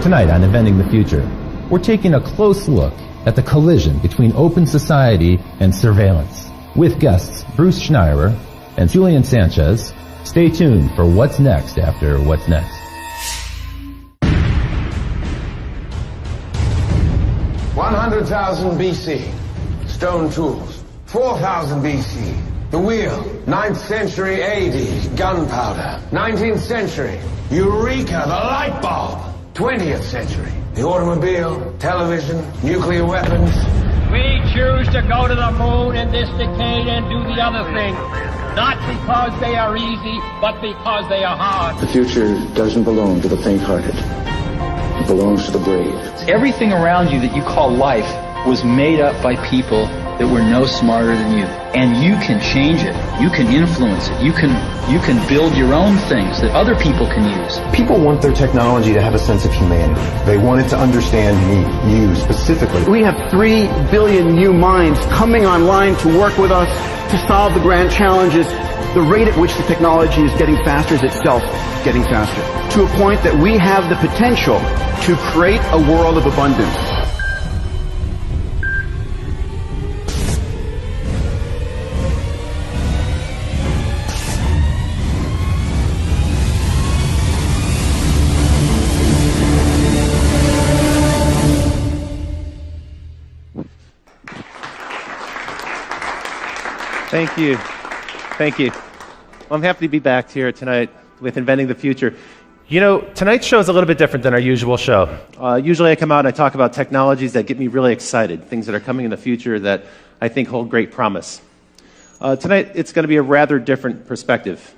Tonight on Inventing the Future, we're taking a close look at the collision between open society and surveillance. With guests Bruce Schneier and Julian Sanchez. Stay tuned for what's next after What's Next. $100,000 BC, stone tools. 4,000 BC, the wheel. 9th century AD, gunpowder. 19th century, Eureka, the light bulb. 20th century, the automobile, television, nuclear weapons. We choose to go to the moon in this decade and do the other thing. Not because they are easy, but because they are hard. The future doesn't belong to the faint-hearted. It belongs to the brave. Everything around you that you call life was made up by people that were no smarter than you. And you can change it. You can influence it. You can build your own things that other people can use. People want their technology to have a sense of humanity. They want it to understand me, you specifically. We have 3 billion new minds coming online to work with us to solve the grand challenges. The rate at which the technology is getting faster is itself getting faster, to a point that we have the potential to create a world of abundance. Thank you. Thank you. I'm happy to be back here tonight with Inventing the Future. You know, tonight's show is a little bit different than our usual show. Usually I come out and I talk about technologies that get me really excited, things that are coming in the future that I think hold great promise. Tonight it's going to be a rather different perspective,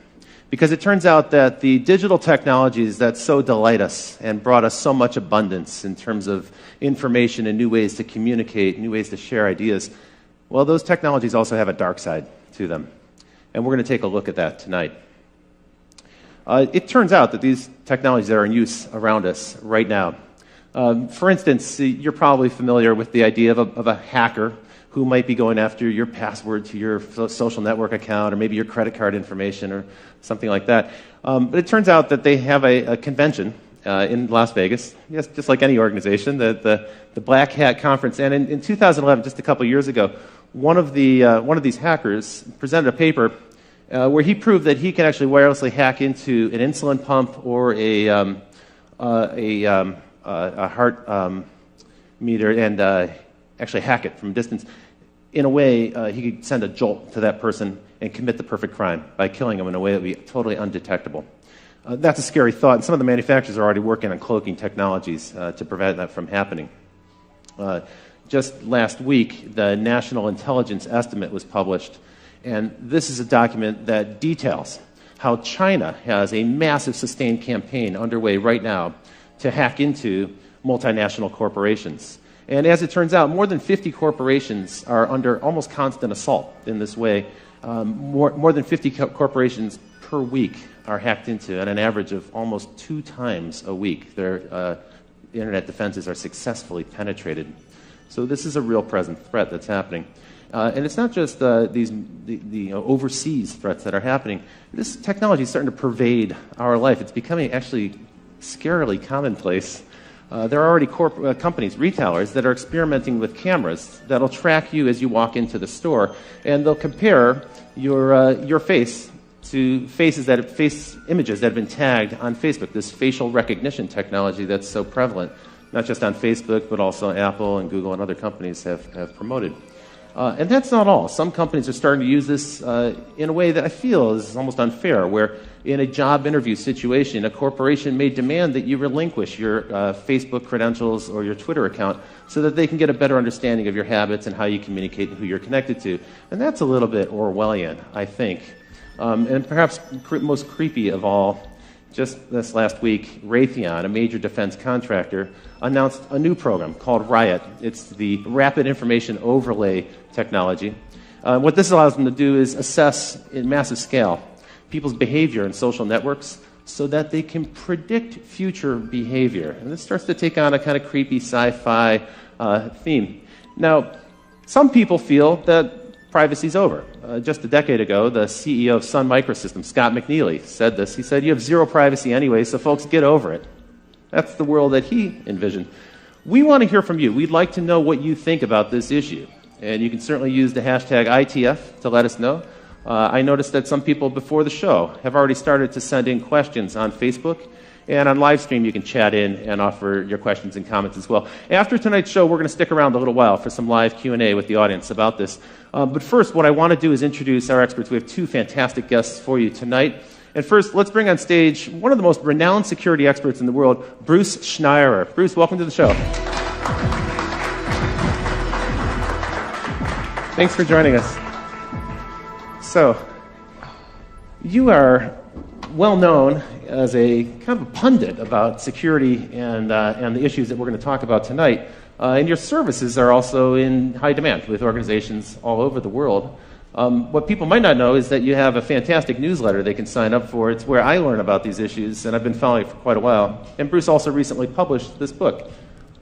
because it turns out that the digital technologies that so delight us and brought us so much abundance in terms of information and new ways to communicate, new ways to share ideas, well, those technologies also have a dark side to them. And we're going to take a look at that tonight. It turns out that these technologies that are in use around us right now, for instance, you're probably familiar with the idea of a hacker who might be going after your password to your social network account, or maybe your credit card information or something like that. But it turns out that they have a convention in Las Vegas, yes, just like any organization, the Black Hat Conference. And in 2011, just a couple years ago, one of these hackers presented a paper where he proved that he can actually wirelessly hack into an insulin pump or a heart meter and actually hack it from a distance. In a way, he could send a jolt to that person and commit the perfect crime by killing them in a way that would be totally undetectable. That's a scary thought, and some of the manufacturers are already working on cloaking technologies to prevent that from happening. Just last week, the National Intelligence Estimate was published, and this is a document that details how China has a massive sustained campaign underway right now to hack into multinational corporations. And as it turns out, more than 50 corporations are under almost constant assault in this way. More than 50 corporations per week are hacked into at an average of almost 2 times a week. Their internet defenses are successfully penetrated. So this is a real present threat that's happening. And it's not just the overseas threats that are happening. This technology is starting to pervade our life. It's becoming actually scarily commonplace. There are already companies, retailers, that are experimenting with cameras that'll track you as you walk into the store, and they'll compare your face to face images that have been tagged on Facebook, this facial recognition technology that's so prevalent, not just on Facebook, but also Apple and Google and other companies have promoted. And that's not all. Some companies are starting to use this in a way that I feel is almost unfair, where in a job interview situation, a corporation may demand that you relinquish your Facebook credentials or your Twitter account so that they can get a better understanding of your habits and how you communicate and who you're connected to. And that's a little bit Orwellian, I think. And perhaps most creepy of all, just this last week, Raytheon, a major defense contractor, announced a new program called Riot. It's the Rapid Information Overlay technology. What this allows them to do is assess in massive scale people's behavior in social networks so that they can predict future behavior. And this starts to take on a kind of creepy sci-fi theme. Now, some people feel that privacy's over. Just a decade ago, the CEO of Sun Microsystems, Scott McNealy, said this. He said, "You have zero privacy anyway, so folks, get over it." That's the world that he envisioned. We want to hear from you. We'd like to know what you think about this issue. And you can certainly use the hashtag ITF to let us know. I noticed that some people before the show have already started to send in questions on Facebook. And on live stream, you can chat in and offer your questions and comments as well. After tonight's show, we're going to stick around a little while for some live Q&A with the audience about this. But first, what I want to do is introduce our experts. We have two fantastic guests for you tonight. And first, let's bring on stage one of the most renowned security experts in the world, Bruce Schneier. Bruce, welcome to the show. Thanks for joining us. So, you are well known as a kind of a pundit about security and the issues that we're going to talk about tonight. And your services are also in high demand with organizations all over the world. What people might not know is that you have a fantastic newsletter they can sign up for. It's where I learn about these issues, and I've been following it for quite a while. And Bruce also recently published this book,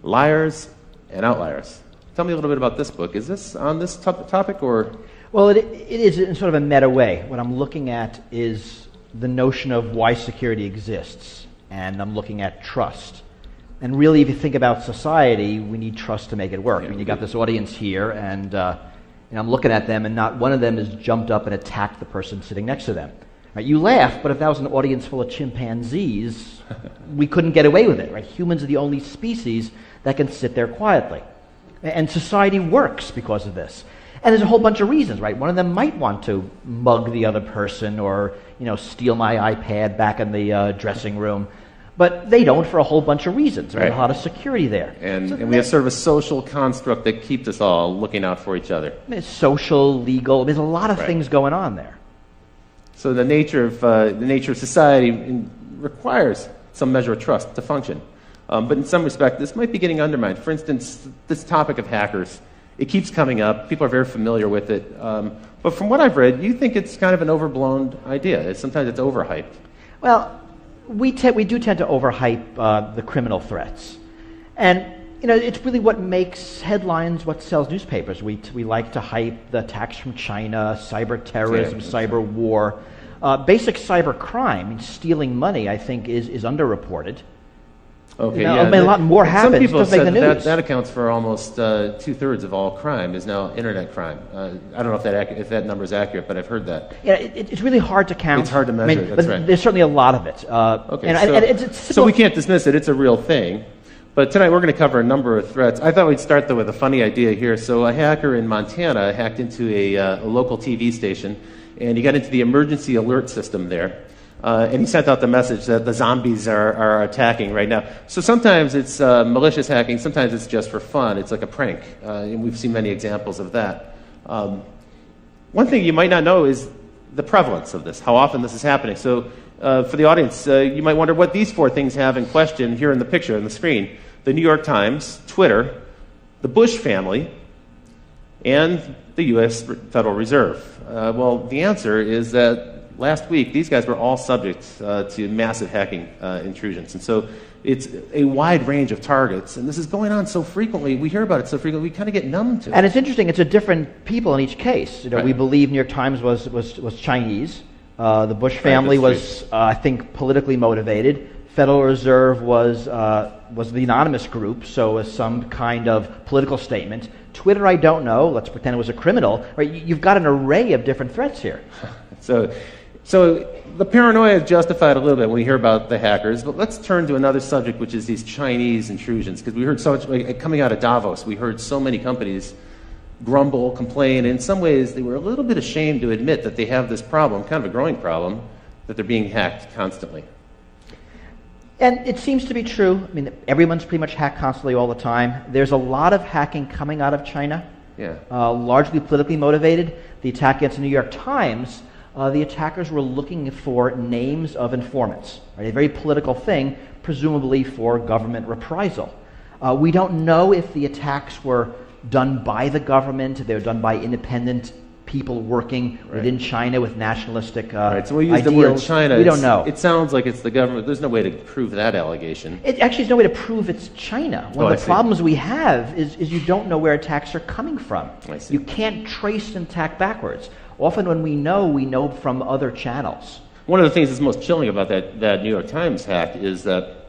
Liars and Outliers. Tell me a little bit about this book. Is this on this topic, or? Well, it is in sort of a meta way. What I'm looking at is the notion of why security exists, and I'm looking at trust. And really, if you think about society, we need trust to make it work. I mean, you got this audience here, and I'm looking at them, and not one of them has jumped up and attacked the person sitting next to them. Right? You laugh, but if that was an audience full of chimpanzees, we couldn't get away with it. Right? Humans are the only species that can sit there quietly. And society works because of this. And there's a whole bunch of reasons, right? One of them might want to mug the other person or, steal my iPad back in the dressing room. But they don't for a whole bunch of reasons. There's a lot of security there. And we have sort of a social construct that keeps us all looking out for each other. It's social, legal. There's a lot of things going on there. So the nature of society requires some measure of trust to function. But in some respect, this might be getting undermined. For instance, this topic of hackers. It keeps coming up. People are very familiar with it. But from what I've read, you think it's kind of an overblown idea. Sometimes it's overhyped. Well, we do tend to overhype the criminal threats. And, it's really what makes headlines, what sells newspapers. We like to hype the attacks from China, cyber terrorism, cyber war. Basic cyber crime, stealing money, I think, is underreported. Okay, a lot more happens. Some people said that accounts for almost 2/3 of all crime is now internet crime. I don't know if that number is accurate, but I've heard that. Yeah, it's really hard to count. It's hard to measure. That's right. There's certainly a lot of it. So we can't dismiss it. It's a real thing. But tonight we're going to cover a number of threats. I thought we'd start though with a funny idea here. So a hacker in Montana hacked into a local TV station, and he got into the emergency alert system there. And he sent out the message that the zombies are attacking right now. So sometimes it's malicious hacking, sometimes it's just for fun. It's like a prank. And we've seen many examples of that. One thing you might not know is the prevalence of this, how often this is happening. So for the audience, you might wonder what these four things have in question here in the picture on the screen. The New York Times, Twitter, the Bush family, and the U.S. Federal Reserve. Well, the answer is that last week, these guys were all subject to massive hacking intrusions. And so it's a wide range of targets. And this is going on so frequently. We hear about it so frequently, we kind of get numb to it. And it's interesting. It's a different people in each case. We believe New York Times was Chinese. The Bush family was, I think, politically motivated. Federal Reserve was the anonymous group, so was some kind of political statement. Twitter, I don't know. Let's pretend it was a criminal. Right? You've got an array of different threats here. So the paranoia is justified a little bit when we hear about the hackers, but let's turn to another subject, which is these Chinese intrusions, because we heard so much, coming out of Davos, we heard so many companies grumble, complain, and in some ways they were a little bit ashamed to admit that they have this problem, kind of a growing problem, that they're being hacked constantly. And it seems to be true. I mean, everyone's pretty much hacked constantly all the time. There's a lot of hacking coming out of China, largely politically motivated. The attack against the New York Times, the attackers were looking for names of informants, right? A very political thing, presumably for government reprisal. We don't know if the attacks were done by the government, they were done by independent people working within China with nationalistic so we use ideals. The word China. We don't know. It sounds like it's the government. There's no way to prove that allegation. It actually is no way to prove it's China. One of the problems we have is you don't know where attacks are coming from. I see. You can't trace an attack backwards. Often when we know from other channels. One of the things that's most chilling about that New York Times hack is that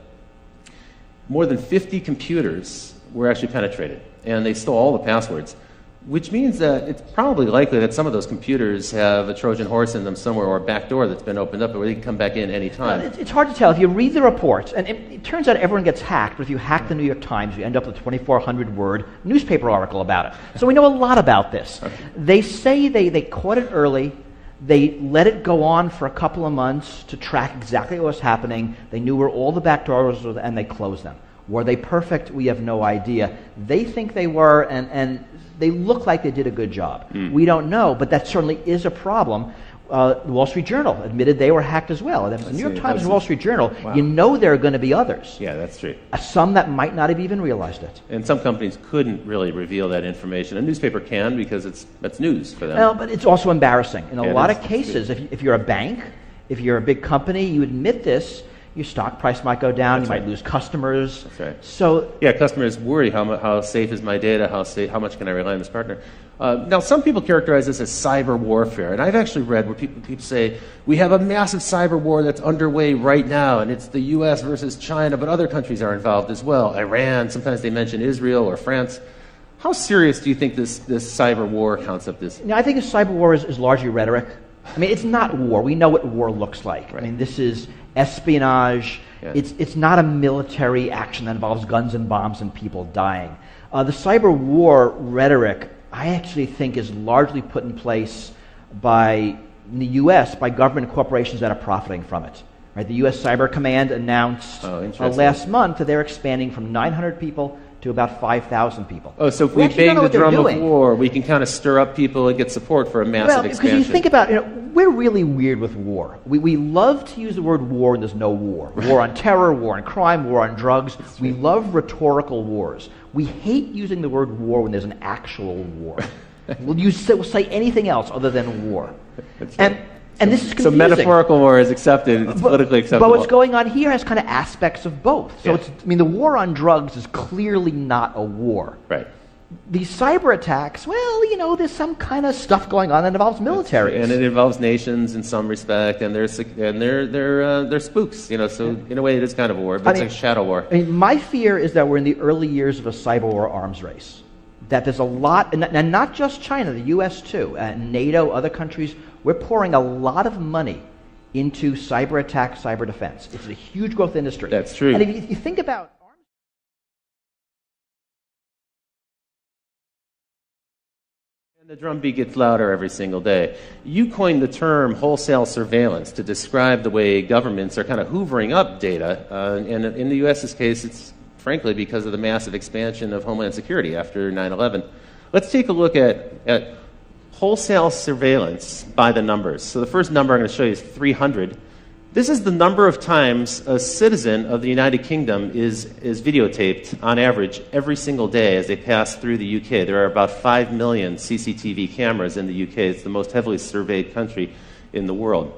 more than 50 computers were actually penetrated, and they stole all the passwords, which means that it's probably likely that some of those computers have a Trojan horse in them somewhere, or a back door that's been opened up where they can come back in any time. Well, it's hard to tell. If you read the reports, and it turns out everyone gets hacked, but if you hack the New York Times, you end up with a 2,400-word newspaper article about it. So we know a lot about this. Okay. They say they caught it early. They let it go on for a couple of months to track exactly what was happening. They knew where all the back doors were, and they closed them. Were they perfect? We have no idea. They think they were, and they look like they did a good job. We don't know, but that certainly is a problem. The Wall Street Journal admitted they were hacked as well. The New York Times and Wall Street Journal, you know there are going to be others. Yeah, that's true. Some that might not have even realized it. And some companies couldn't really reveal that information. A newspaper can because that's news for them. Well, but it's also embarrassing. In a lot of it's cases, if you're a bank, if you're a big company, you admit this, your stock price might go down, you might lose customers. That's right. So yeah, customers worry how safe is my data, how much can I rely on this partner. Now, some people characterize this as cyber warfare, and I've actually read where people say, we have a massive cyber war that's underway right now, and it's the U.S. versus China, but other countries are involved as well. Iran, sometimes they mention Israel or France. How serious do you think this cyber war concept is? I think a cyber war is largely rhetoric. I mean, it's not war. We know what war looks like. Right. I mean, this is espionage. Yeah. It's not a military action that involves guns and bombs and people dying. The cyber war rhetoric, I actually think, is largely put in place in the U.S. by government corporations that are profiting from it. Right? The U.S. Cyber Command announced last month that they're expanding from 900 people to about 5,000 people. Oh, so if we bang the drum of war, we can kind of stir up people and get support for a massive expansion. Because you think about it, we're really weird with war. We love to use the word war when there's no war. War on terror, war on crime, war on drugs. We love rhetorical wars. We hate using the word war when there's an actual war. We'll say anything else other than war. And this is confusing. So metaphorical war is accepted, it's politically acceptable. But what's going on here has kind of aspects of both. So the war on drugs is clearly not a war. Right. These cyber attacks, there's some kind of stuff going on that involves militaries. And it involves nations in some respect, and they're spooks, so in a way it is kind of a war, but it's a shadow war. My fear is that we're in the early years of a cyber war arms race. That there's a lot, and not just China, the U.S. too, NATO, other countries, we're pouring a lot of money into cyber attack, cyber defense. It's a huge growth industry. That's true. And if you think about the drumbeat gets louder every single day. You coined the term wholesale surveillance to describe the way governments are kind of hoovering up data, and in the U.S.'s case, it's frankly because of the massive expansion of Homeland Security after 9/11. Let's take a look at wholesale surveillance by the numbers. So the first number I'm going to show you is 300. This is the number of times a citizen of the United Kingdom is videotaped on average every single day as they pass through the UK. There are about 5 million CCTV cameras in the UK. It's the most heavily surveyed country in the world.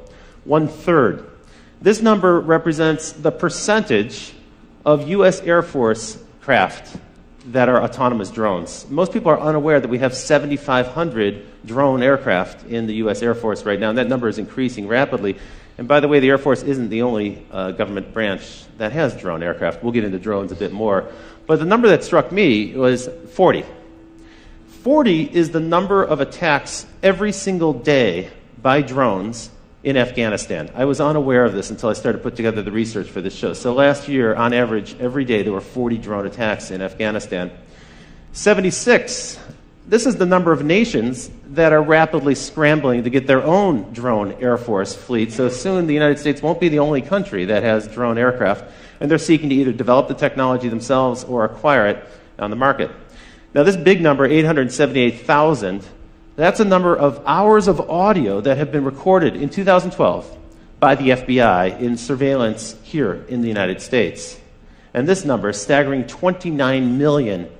1/3. This number represents the percentage of U.S. Air Force craft that are autonomous drones. Most people are unaware that we have 7,500 drone aircraft in the U.S. Air Force right now, and that number is increasing rapidly. And by the way, the Air Force isn't the only government branch that has drone aircraft. We'll get into drones a bit more. But the number that struck me was 40. 40 is the number of attacks every single day by drones in Afghanistan. I was unaware of this until I started to put together the research for this show. So last year, on average, every day there were 40 drone attacks in Afghanistan. 76, this is the number of nations that are rapidly scrambling to get their own drone Air Force fleet. So soon the United States won't be the only country that has drone aircraft, and they're seeking to either develop the technology themselves or acquire it on the market. Now this big number, 878,000, that's a number of hours of audio that have been recorded in 2012 by the FBI in surveillance here in the United States. And this number, staggering 29 million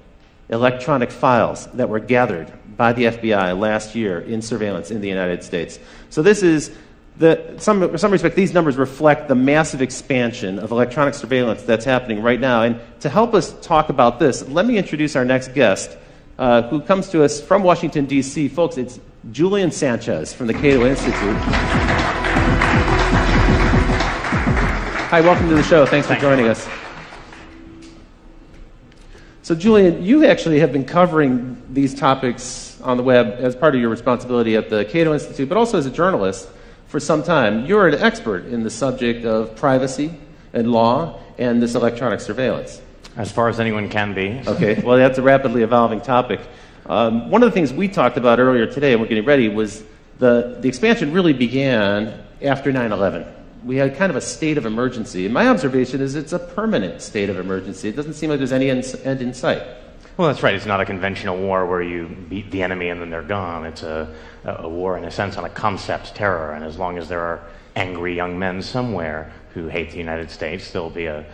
electronic files that were gathered by the FBI last year in surveillance in the United States. So this is, in some respect, these numbers reflect the massive expansion of electronic surveillance that's happening right now. And to help us talk about this, let me introduce our next guest, who comes to us from Washington, D.C. Folks, it's Julian Sanchez from the Cato Institute. Hi, welcome to the show. Thanks for joining us. So Julian, you actually have been covering these topics on the web as part of your responsibility at the Cato Institute, but also as a journalist for some time. You're an expert in the subject of privacy and law and this electronic surveillance. As far as anyone can be. Okay, well, that's a rapidly evolving topic. One of the things we talked about earlier today, and we're getting ready, was the expansion really began after 9/11. We had kind of a state of emergency. And my observation is it's a permanent state of emergency. It doesn't seem like there's any end in sight. Well, that's right. It's not a conventional war where you beat the enemy and then they're gone. It's a war, in a sense, on a concept terror. And as long as there are angry young men somewhere who hate the United States, there'll be a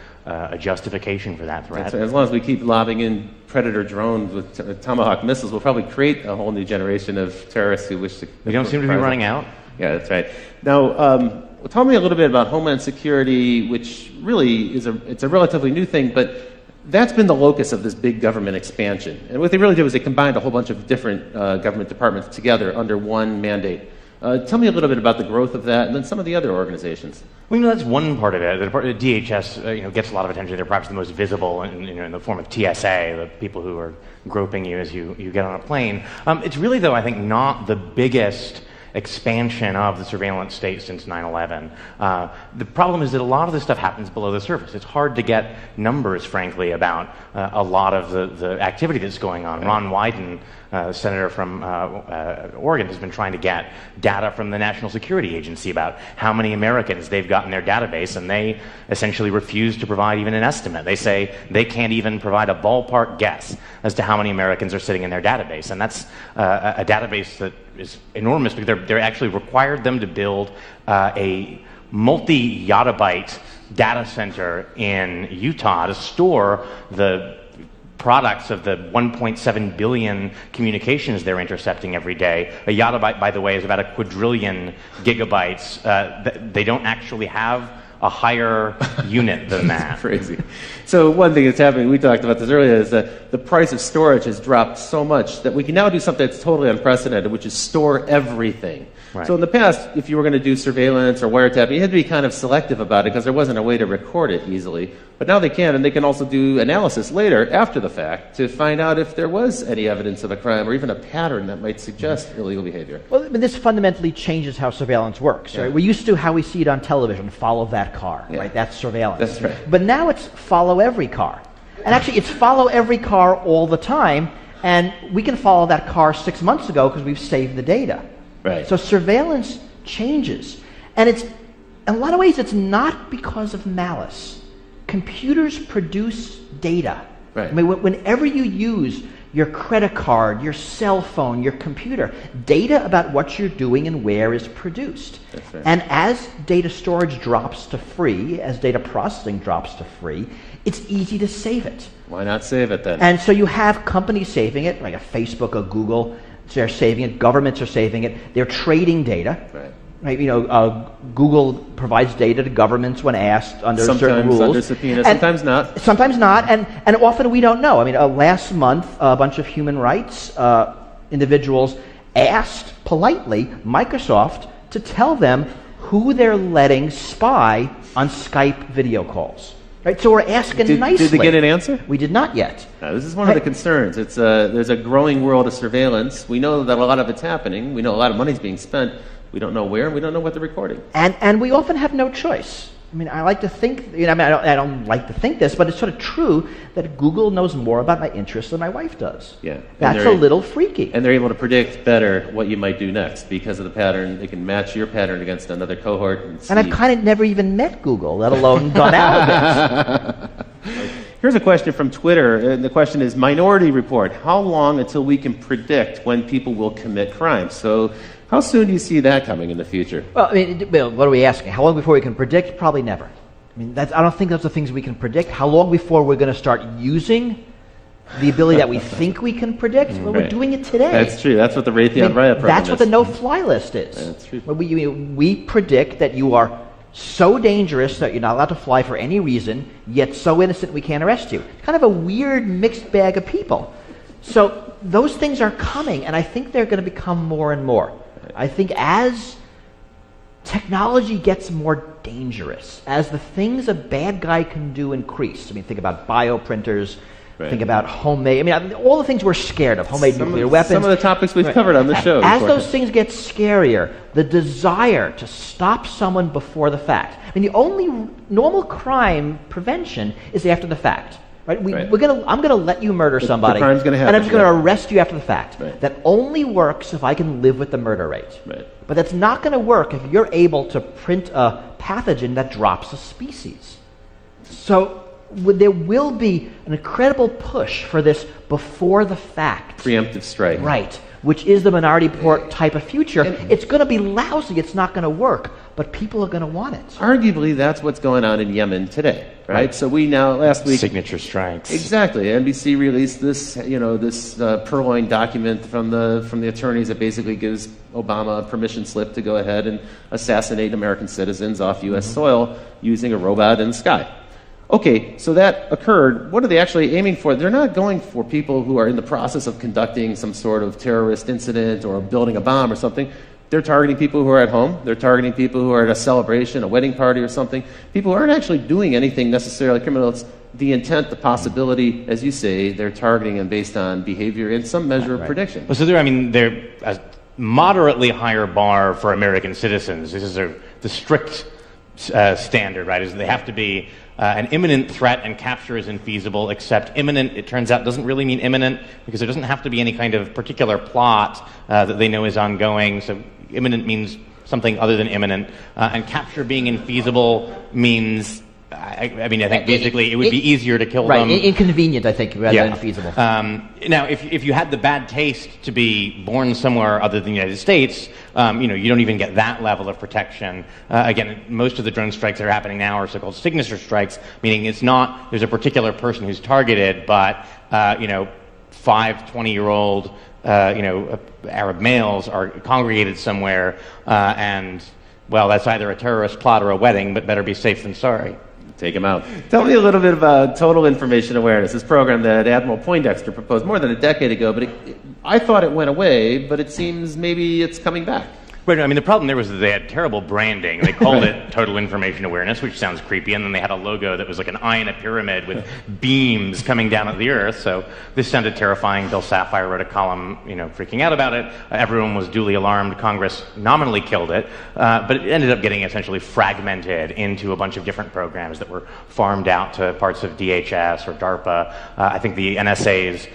justification for that threat. That's right. As long as we keep lobbing in Predator drones with Tomahawk missiles, we'll probably create a whole new generation of terrorists who wish to... We don't seem to be running out. Yeah, that's right. Now, tell me a little bit about Homeland Security, which really is a relatively new thing, but that's been the locus of this big government expansion. And what they really did was they combined a whole bunch of different government departments together under one mandate. Tell me a little bit about the growth of that and then some of the other organizations. Well, that's one part of it. The DHS gets a lot of attention. They're perhaps the most visible in the form of TSA, the people who are groping you as you get on a plane. It's really, though, I think, not the biggest expansion of the surveillance state since 9/11. The problem is that a lot of this stuff happens below the surface. It's hard to get numbers, frankly, about a lot of the activity that's going on. Ron Wyden, senator from Oregon, has been trying to get data from the National Security Agency about how many Americans they've got in their database, and they essentially refuse to provide even an estimate. They say they can't even provide a ballpark guess as to how many Americans are sitting in their database, and that's a database that is enormous because they're actually required them to build a multi-yottabyte data center in Utah to store the products of the 1.7 billion communications they're intercepting every day. A yottabyte, by the way, is about a quadrillion gigabytes. They don't actually have a higher unit than that. Crazy. So one thing that's happening, we talked about this earlier, is that the price of storage has dropped so much that we can now do something that's totally unprecedented, which is store everything. Right. So in the past, if you were going to do surveillance or wiretapping, you had to be kind of selective about it because there wasn't a way to record it easily. But now they can, and they can also do analysis later, after the fact, to find out if there was any evidence of a crime or even a pattern that might suggest illegal behavior. Well, I mean, this fundamentally changes how surveillance works. Yeah. Right? We're used to how we see it on television, follow that car, right? That's surveillance. That's right. But now it's follow every car. And actually, it's follow every car all the time, and we can follow that car 6 months ago because we've saved the data. Right. So surveillance changes. And it's, in a lot of ways, it's not because of malice. Computers produce data. Right. I mean, whenever you use your credit card, your cell phone, your computer, data about what you're doing and where is produced. That's right. And as data storage drops to free, as data processing drops to free, it's easy to save it. Why not save it then? And so you have companies saving it, like a Facebook, a Google. They're saving it. Governments are saving it. They're trading data. Right. Right, Google provides data to governments when asked under certain rules. Sometimes under subpoena, sometimes not. Sometimes not, and often we don't know. I mean, last month, a bunch of human rights individuals asked politely Microsoft to tell them who they're letting spy on Skype video calls. Right, so we're asking nicely. Did they get an answer? We did not yet. This is one of the concerns. It's there's a growing world of surveillance. We know that a lot of it's happening. We know a lot of money's being spent. We don't know where, and we don't know what they're recording. And we often have no choice. I mean, I like to think, I don't like to think this, but it's sort of true that Google knows more about my interests than my wife does. Yeah. That's a little freaky. And they're able to predict better what you might do next because of the pattern. They can match your pattern against another cohort. And I've kind of never even met Google, let alone gone out of it. Here's a question from Twitter, and the question is, Minority Report, how long until we can predict when people will commit crimes? So how soon do you see that coming in the future? Well, I mean, what are we asking? How long before we can predict? Probably never. I mean, I don't think those are things we can predict. How long before we're going to start using the ability that we think we can predict? Well, we're doing it today. That's true. That's what the Raytheon Riot program That's what the no-fly list is. That's true. We predict that you are so dangerous that you're not allowed to fly for any reason, yet so innocent we can't arrest you. It's kind of a weird mixed bag of people. So those things are coming, and I think they're going to become more and more. I think as technology gets more dangerous, as the things a bad guy can do increase, I mean, think about bioprinters, Right. Think about homemade, all the things we're scared of, homemade nuclear weapons. Some of the topics we've covered on the show. As those things get scarier, the desire to stop someone before the fact. The only normal crime prevention is after the fact. Right? I'm going to let you murder somebody, the crime's gonna happen, and I'm just going to arrest you after the fact. Right. That only works if I can live with the murder rate. Right. But that's not going to work if you're able to print a pathogen that drops a species. So there will be an incredible push for this before the fact. Preemptive strike. Right, which is the Minority Report type of future. It's going to be lousy. It's not going to work. But people are going to want it. Arguably, that's what's going on in Yemen today, right? So last week... Signature strikes. Exactly. NBC released this purloined document from the attorneys that basically gives Obama a permission slip to go ahead and assassinate American citizens off U.S. soil using a robot in the sky. Okay, so that occurred. What are they actually aiming for? They're not going for people who are in the process of conducting some sort of terrorist incident or building a bomb or something. They're targeting people who are at home. They're targeting people who are at a celebration, a wedding party or something. People who aren't actually doing anything necessarily criminal. It's the intent, the possibility, as you say, they're targeting them based on behavior and some measure of prediction. Well, so they're a moderately higher bar for American citizens. This is the strict standard, right? Is they have to be an imminent threat, and capture is infeasible, except imminent, it turns out, doesn't really mean imminent, because there doesn't have to be any kind of particular plot that they know is ongoing. So imminent means something other than imminent. And capture being infeasible means, I think basically it would be easier to kill them. Right, inconvenient, I think, rather than feasible. Now, if you had the bad taste to be born somewhere other than the United States, you don't even get that level of protection. Again, most of the drone strikes that are happening now are so-called signature strikes, meaning it's not there's a particular person who's targeted, but 5 20-year-old Arab males are congregated somewhere, and that's either a terrorist plot or a wedding, but better be safe than sorry. Take him out. Tell me a little bit about Total Information Awareness, this program that Admiral Poindexter proposed more than a decade ago, but I thought it went away, but it seems maybe it's coming back. Right, the problem there was that they had terrible branding. They called it Total Information Awareness, which sounds creepy, and then they had a logo that was like an eye in a pyramid with beams coming down at the earth, so this sounded terrifying. Bill Sapphire wrote a column, freaking out about it. Everyone was duly alarmed. Congress nominally killed it, but it ended up getting essentially fragmented into a bunch of different programs that were farmed out to parts of DHS or DARPA. I think the NSA's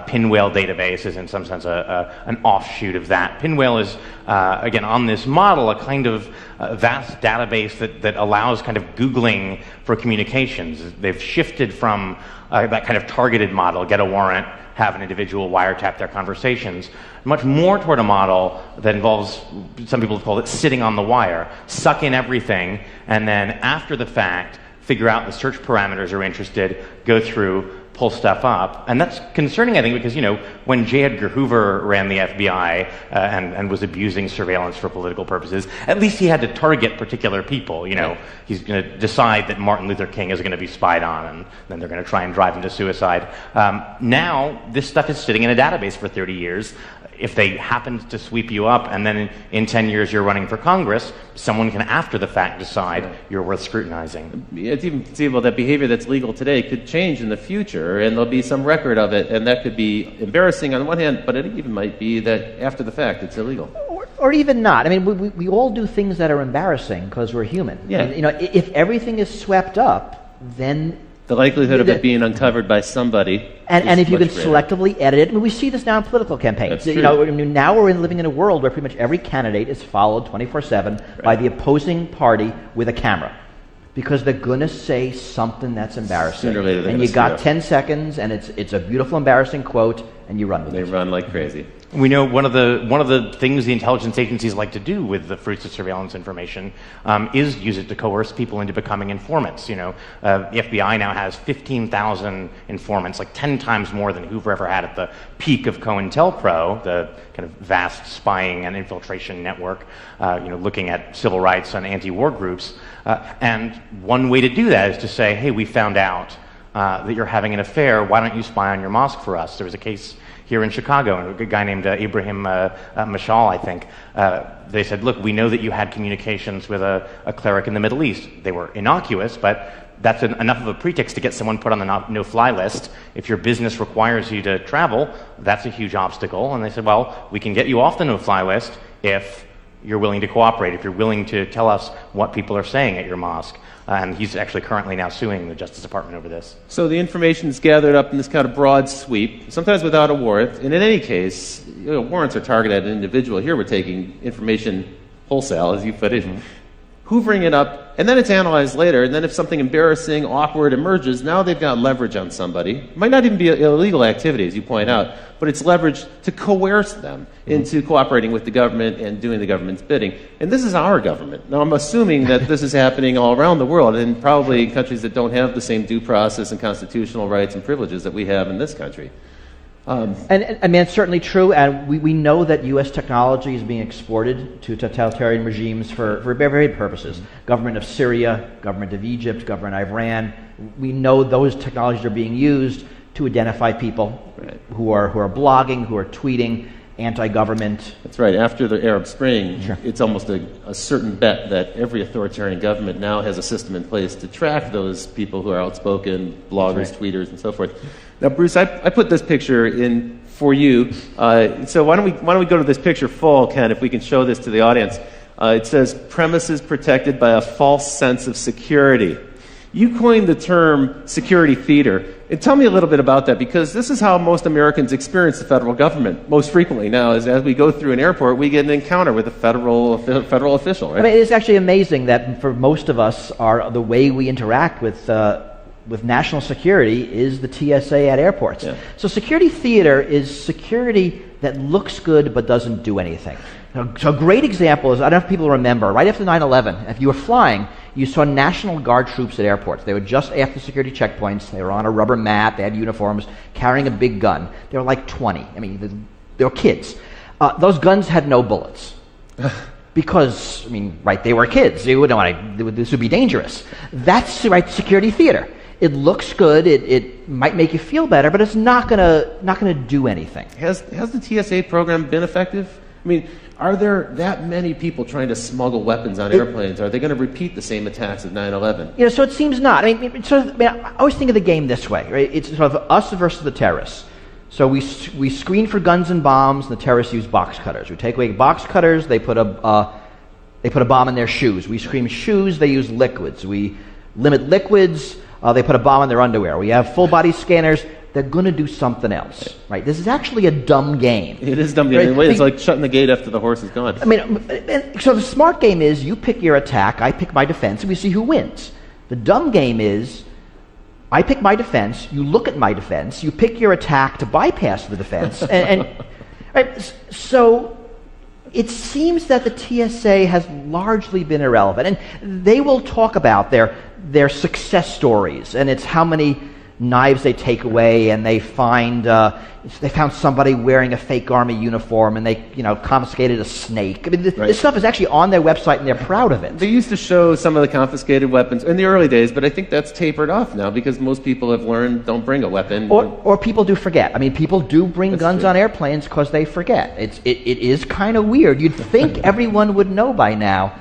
Pinwheel database is in some sense an offshoot of that. Pinwheel is, again, on this model, a kind of vast database that allows kind of Googling for communications. They've shifted from that kind of targeted model, get a warrant, have an individual wiretap their conversations, much more toward a model that involves, some people have called it sitting on the wire, suck in everything, and then after the fact, figure out the search parameters are interested, go through, pull stuff up. And that's concerning, I think, because, when J. Edgar Hoover ran the FBI and was abusing surveillance for political purposes, at least he had to target particular people. He's going to decide that Martin Luther King is going to be spied on, and then they're going to try and drive him to suicide. Now, this stuff is sitting in a database for 30 years. If they happened to sweep you up and then in 10 years you're running for Congress, someone can after the fact decide you're worth scrutinizing. It's even conceivable that behavior that's legal today could change in the future, and there'll be some record of it, and that could be embarrassing on the one hand, but it even might be that after the fact it's illegal. Or even not. We all do things that are embarrassing because we're human. Yeah. If everything is swept up, then the likelihood of it being uncovered by somebody, and if you can greater. Selectively edit it, we see this now in political campaigns. That's true. Now we're living in a world where pretty much every candidate is followed 24/7 by the opposing party with a camera, because they're going to say something that's embarrassing. Sooner or later, and you got 10 seconds, and it's a beautiful, embarrassing quote, and you run with it. They run like crazy. We know one of the things the intelligence agencies like to do with the fruits of surveillance information is use it to coerce people into becoming informants. The FBI now has 15,000 informants, like 10 times more than Hoover ever had at the peak of COINTELPRO, the kind of vast spying and infiltration network, looking at civil rights and anti-war groups. And one way to do that is to say, hey, we found out that you're having an affair. Why don't you spy on your mosque for us? There was a case here in Chicago, and a guy named Ibrahim Mashal, I think. They said, look, we know that you had communications with a cleric in the Middle East. They were innocuous, but that's enough of a pretext to get someone put on the no-fly list. If your business requires you to travel, that's a huge obstacle. And they said, well, we can get you off the no-fly list if you're willing to cooperate, if you're willing to tell us what people are saying at your mosque. And he's actually currently now suing the Justice Department over this. So the information is gathered up in this kind of broad sweep, sometimes without a warrant. And in any case, warrants are targeted at an individual. Here we're taking information wholesale, as you put it, hoovering it up, and then it's analyzed later. And then if something embarrassing, awkward emerges, now they've got leverage on somebody. It might not even be illegal activity, as you point out, but it's leverage to coerce them into cooperating with the government and doing the government's bidding. And this is our government. Now, I'm assuming that this is happening all around the world, and probably in countries that don't have the same due process and constitutional rights and privileges that we have in this country. And I mean, it's certainly true, and we know that U.S. technology is being exported to totalitarian regimes for varied purposes. Government of Syria, government of Egypt, government of Iran. We know those technologies are being used to identify people who are blogging, who are tweeting, anti-government. That's right. After the Arab Spring, it's almost a certain bet that every authoritarian government now has a system in place to track those people who are outspoken, bloggers, tweeters, and so forth. Now, Bruce, I put this picture in for you. So why don't we go to this picture full, Ken, if we can show this to the audience. It says, premises protected by a false sense of security. You coined the term security theater. And tell me a little bit about that, because this is how most Americans experience the federal government most frequently now. Is as we go through an airport, we get an encounter with a federal official, right? I mean, it's actually amazing that for most of us, the way we interact with national security is the TSA at airports. Yeah. So security theater is security that looks good but doesn't do anything. So a great example is, I don't know if people remember, right after 9/11, if you were flying, you saw National Guard troops at airports. They were just after security checkpoints. They were on a rubber mat. They had uniforms, carrying a big gun. They were like 20. I mean, they were kids. Those guns had no bullets. Because, I mean, right, they were kids. They would know this would be dangerous. That's right, security theater. It looks good. It might make you feel better, but it's not gonna do anything. Has the TSA program been effective? I mean, are there that many people trying to smuggle weapons on airplanes? Are they going to repeat the same attacks of 9/11? You know, so it seems not. I mean, I always think of the game this way, right? It's sort of us versus the terrorists. So we screen for guns and bombs, and the terrorists use box cutters. We take away box cutters, they put a bomb in their shoes. We screen shoes, they use liquids. We limit liquids, they put a bomb in their underwear. We have full body scanners. They're going to do something else, right? This is actually a dumb game. It is dumb game. Right? It's like shutting the gate after the horse is gone. I mean, so the smart game is you pick your attack, I pick my defense, and we see who wins. The dumb game is I pick my defense, you look at my defense, you pick your attack to bypass the defense, and right? So it seems that the TSA has largely been irrelevant, and they will talk about their success stories, and it's how many knives they take away, and they found somebody wearing a fake army uniform, and they confiscated a snake. I mean, this stuff is actually on their website, and they're proud of it. They used to show some of the confiscated weapons in the early days, but I think that's tapered off now because most people have learned don't bring a weapon. Or people do forget. I mean, people do bring guns on airplanes because they forget. It is kind of weird. You'd think everyone would know by now.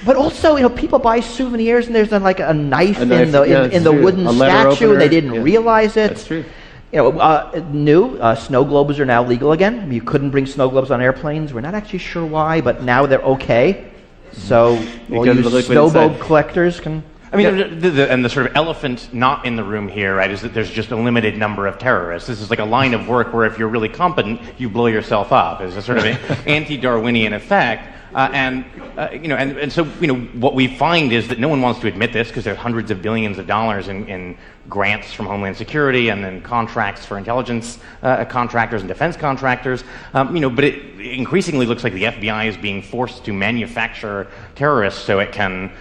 But also, people buy souvenirs, and there's like a knife in the wooden statue, and they didn't realize it. That's true. Snow globes are now legal again. I mean, you couldn't bring snow globes on airplanes. We're not actually sure why, but now they're okay. So all you snow globe collectors can. I mean, and the sort of elephant not in the room here, right, is that there's just a limited number of terrorists. This is like a line of work where if you're really competent, you blow yourself up. It's a sort of an anti-Darwinian effect. So what we find is that no one wants to admit this because there's hundreds of billions of dollars in grants from Homeland Security and then contracts for intelligence contractors and defense contractors. But it increasingly looks like the FBI is being forced to manufacture terrorists so it can,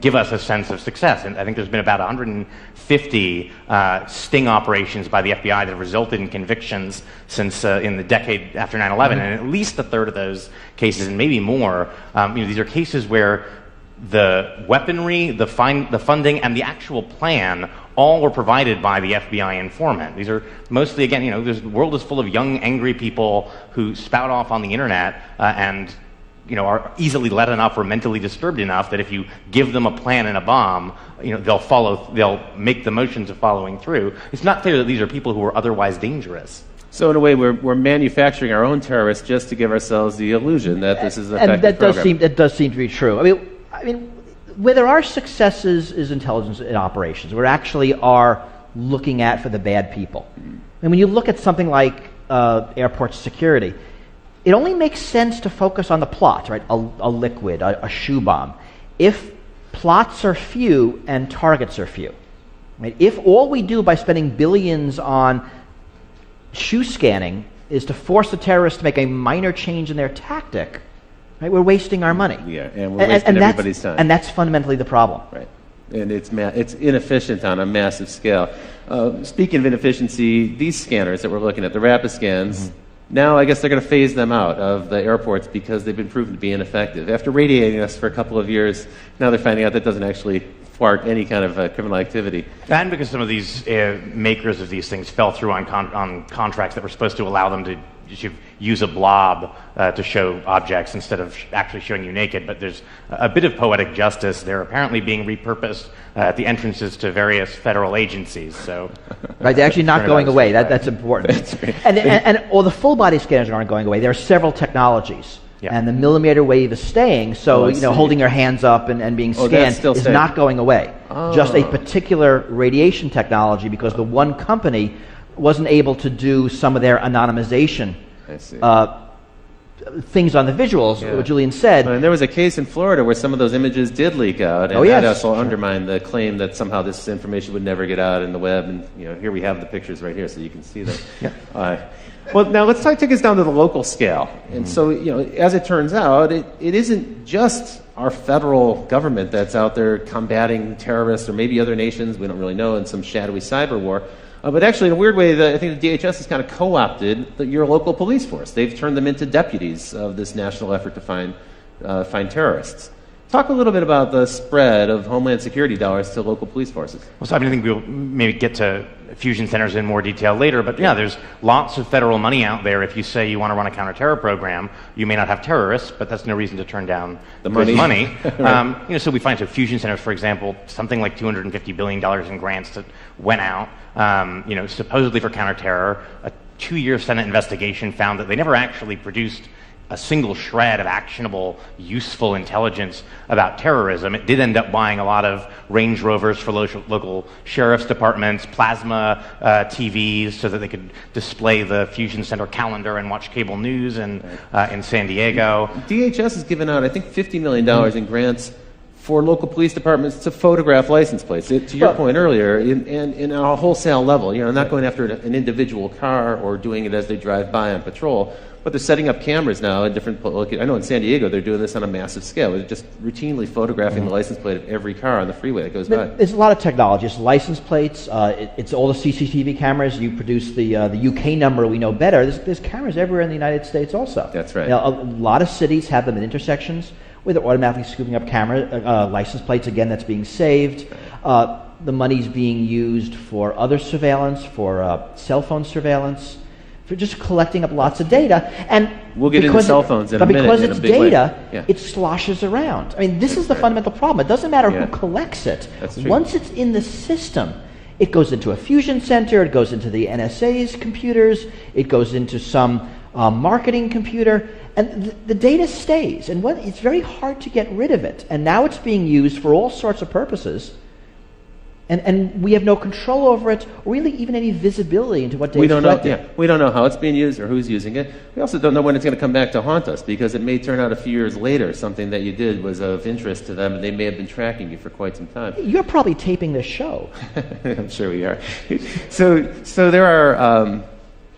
give us a sense of success. And I think there's been about 150 sting operations by the FBI that have resulted in convictions since in the decade after 9/11, and at least a third of those cases, and maybe more, these are cases where the weaponry, the funding, and the actual plan all were provided by the FBI informant. These are mostly, again, the world is full of young, angry people who spout off on the internet and are easily led enough or mentally disturbed enough that if you give them a plan and a bomb, they'll make the motions of following through. It's not clear that these are people who are otherwise dangerous. So in a way, we're manufacturing our own terrorists just to give ourselves the illusion that this is an effective program. That does seem to be true. I mean, where there are successes is intelligence in operations. We actually are looking at for the bad people. And when you look at something like airport security, it only makes sense to focus on the plots, right? A liquid, a shoe bomb. If plots are few and targets are few, right? If all we do by spending billions on shoe scanning is to force the terrorists to make a minor change in their tactic, right? We're wasting our money. Yeah, and we're wasting everybody's time. And that's fundamentally the problem. Right. And it's inefficient on a massive scale. Speaking of inefficiency, these scanners that we're looking at, the rapid scans, now I guess they're going to phase them out of the airports because they've been proven to be ineffective. After radiating us for a couple of years, now they're finding out that doesn't actually thwart any kind of criminal activity. And because some of these makers of these things fell through on contracts that were supposed to allow them to use a blob to show objects instead of actually showing you naked. But there's a bit of poetic justice. They're apparently being repurposed at the entrances to various federal agencies. So, right, they're actually not going away. That's important. And the full body scanners aren't going away. There are several technologies. Yeah. And the millimeter wave is staying, so holding your hands up and being scanned is not going away. Just a particular radiation technology, because the one company wasn't able to do some of their anonymization things on the visuals, what Julian said. And there was a case in Florida where some of those images did leak out, and that also undermined the claim that somehow this information would never get out in the web. And here we have the pictures right here, so you can see them. Well, now let's take us down to the local scale. And so, as it turns out, it isn't just our federal government that's out there combating terrorists or maybe other nations, we don't really know, in some shadowy cyber war. But actually, in a weird way, I think the DHS has kind of co-opted your local police force. They've turned them into deputies of this national effort to find terrorists. Talk a little bit about the spread of Homeland Security dollars to local police forces. Well, so I think we'll maybe get to fusion centers in more detail later, but there's lots of federal money out there. If you say you want to run a counterterror program, you may not have terrorists, but that's no reason to turn down the money. Right. So we find fusion centers, for example, something like $250 billion in grants that went out, supposedly for counterterror. A 2-year Senate investigation found that they never actually produced a single shred of actionable, useful intelligence about terrorism. It did end up buying a lot of Range Rovers for local sheriff's departments, plasma TVs so that they could display the Fusion Center calendar and watch cable news in San Diego. DHS has given out, I think, $50 million in grants for local police departments to photograph license plates. To your point earlier, in a wholesale level, not going after an individual car or doing it as they drive by on patrol, but they're setting up cameras now in different locations. I know in San Diego they're doing this on a massive scale. They're just routinely photographing the license plate of every car on the freeway that goes by. There's a lot of technology. It's license plates. It's all the CCTV cameras. You produce the UK number, we know better. There's cameras everywhere in the United States also. That's right. A lot of cities have them in intersections where they're automatically scooping up license plates. Again, that's being saved. The money's being used for other surveillance, for cell phone surveillance, for just collecting up lots of data. And we'll get into cell phones in a minute. But because it's data, it sloshes around. I mean, this is the fundamental problem. It doesn't matter who collects it. Once it's in the system, it goes into a fusion center, it goes into the NSA's computers, it goes into some marketing computer, and the data stays. And it's very hard to get rid of it. And now it's being used for all sorts of purposes. And we have no control over it, or really even any visibility into what data is collected. We don't know how it's being used or who's using it. We also don't know when it's going to come back to haunt us, because it may turn out a few years later something that you did was of interest to them, and they may have been tracking you for quite some time. You're probably taping this show. I'm sure we are. So there are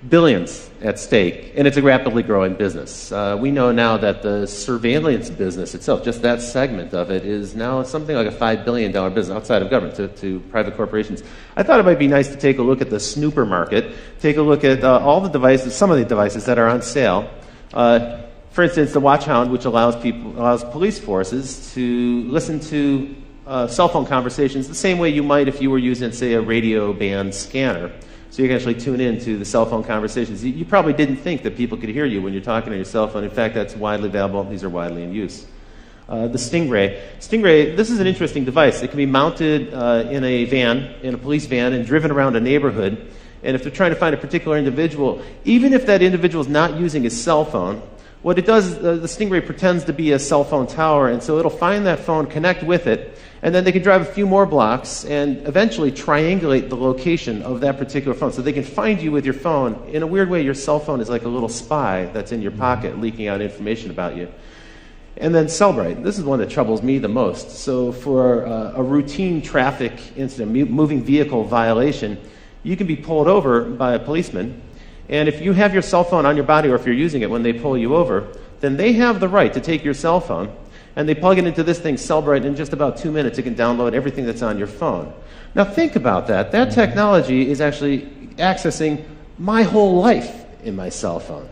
billions at stake, and it's a rapidly growing business. We know now that the surveillance business itself, just that segment of it, is now something like a $5 billion business outside of government to private corporations. I thought it might be nice to take a look at the snooper market, take a look at all the devices, some of the devices that are on sale. For instance, the Watchhound, which allows police forces to listen to cell phone conversations the same way you might if you were using, say, a radio band scanner. So you can actually tune in to the cell phone conversations. You probably didn't think that people could hear you when you're talking on your cell phone. In fact, that's widely available. These are widely in use. The Stingray. Stingray, this is an interesting device. It can be mounted in a van, in a police van, and driven around a neighborhood. And if they're trying to find a particular individual, even if that individual is not using his cell phone, what it does, the Stingray pretends to be a cell phone tower, and so it'll find that phone, connect with it, and then they can drive a few more blocks and eventually triangulate the location of that particular phone. So they can find you with your phone. In a weird way, your cell phone is like a little spy that's in your pocket, leaking out information about you. And then Cellbrite. This is one that troubles me the most. So for a routine traffic incident, moving vehicle violation, you can be pulled over by a policeman. And if you have your cell phone on your body, or if you're using it when they pull you over, then they have the right to take your cell phone, and they plug it into this thing, Cellbrite, and in just about 2 minutes it can download everything that's on your phone. Now think about that. That technology is actually accessing my whole life in my cell phone.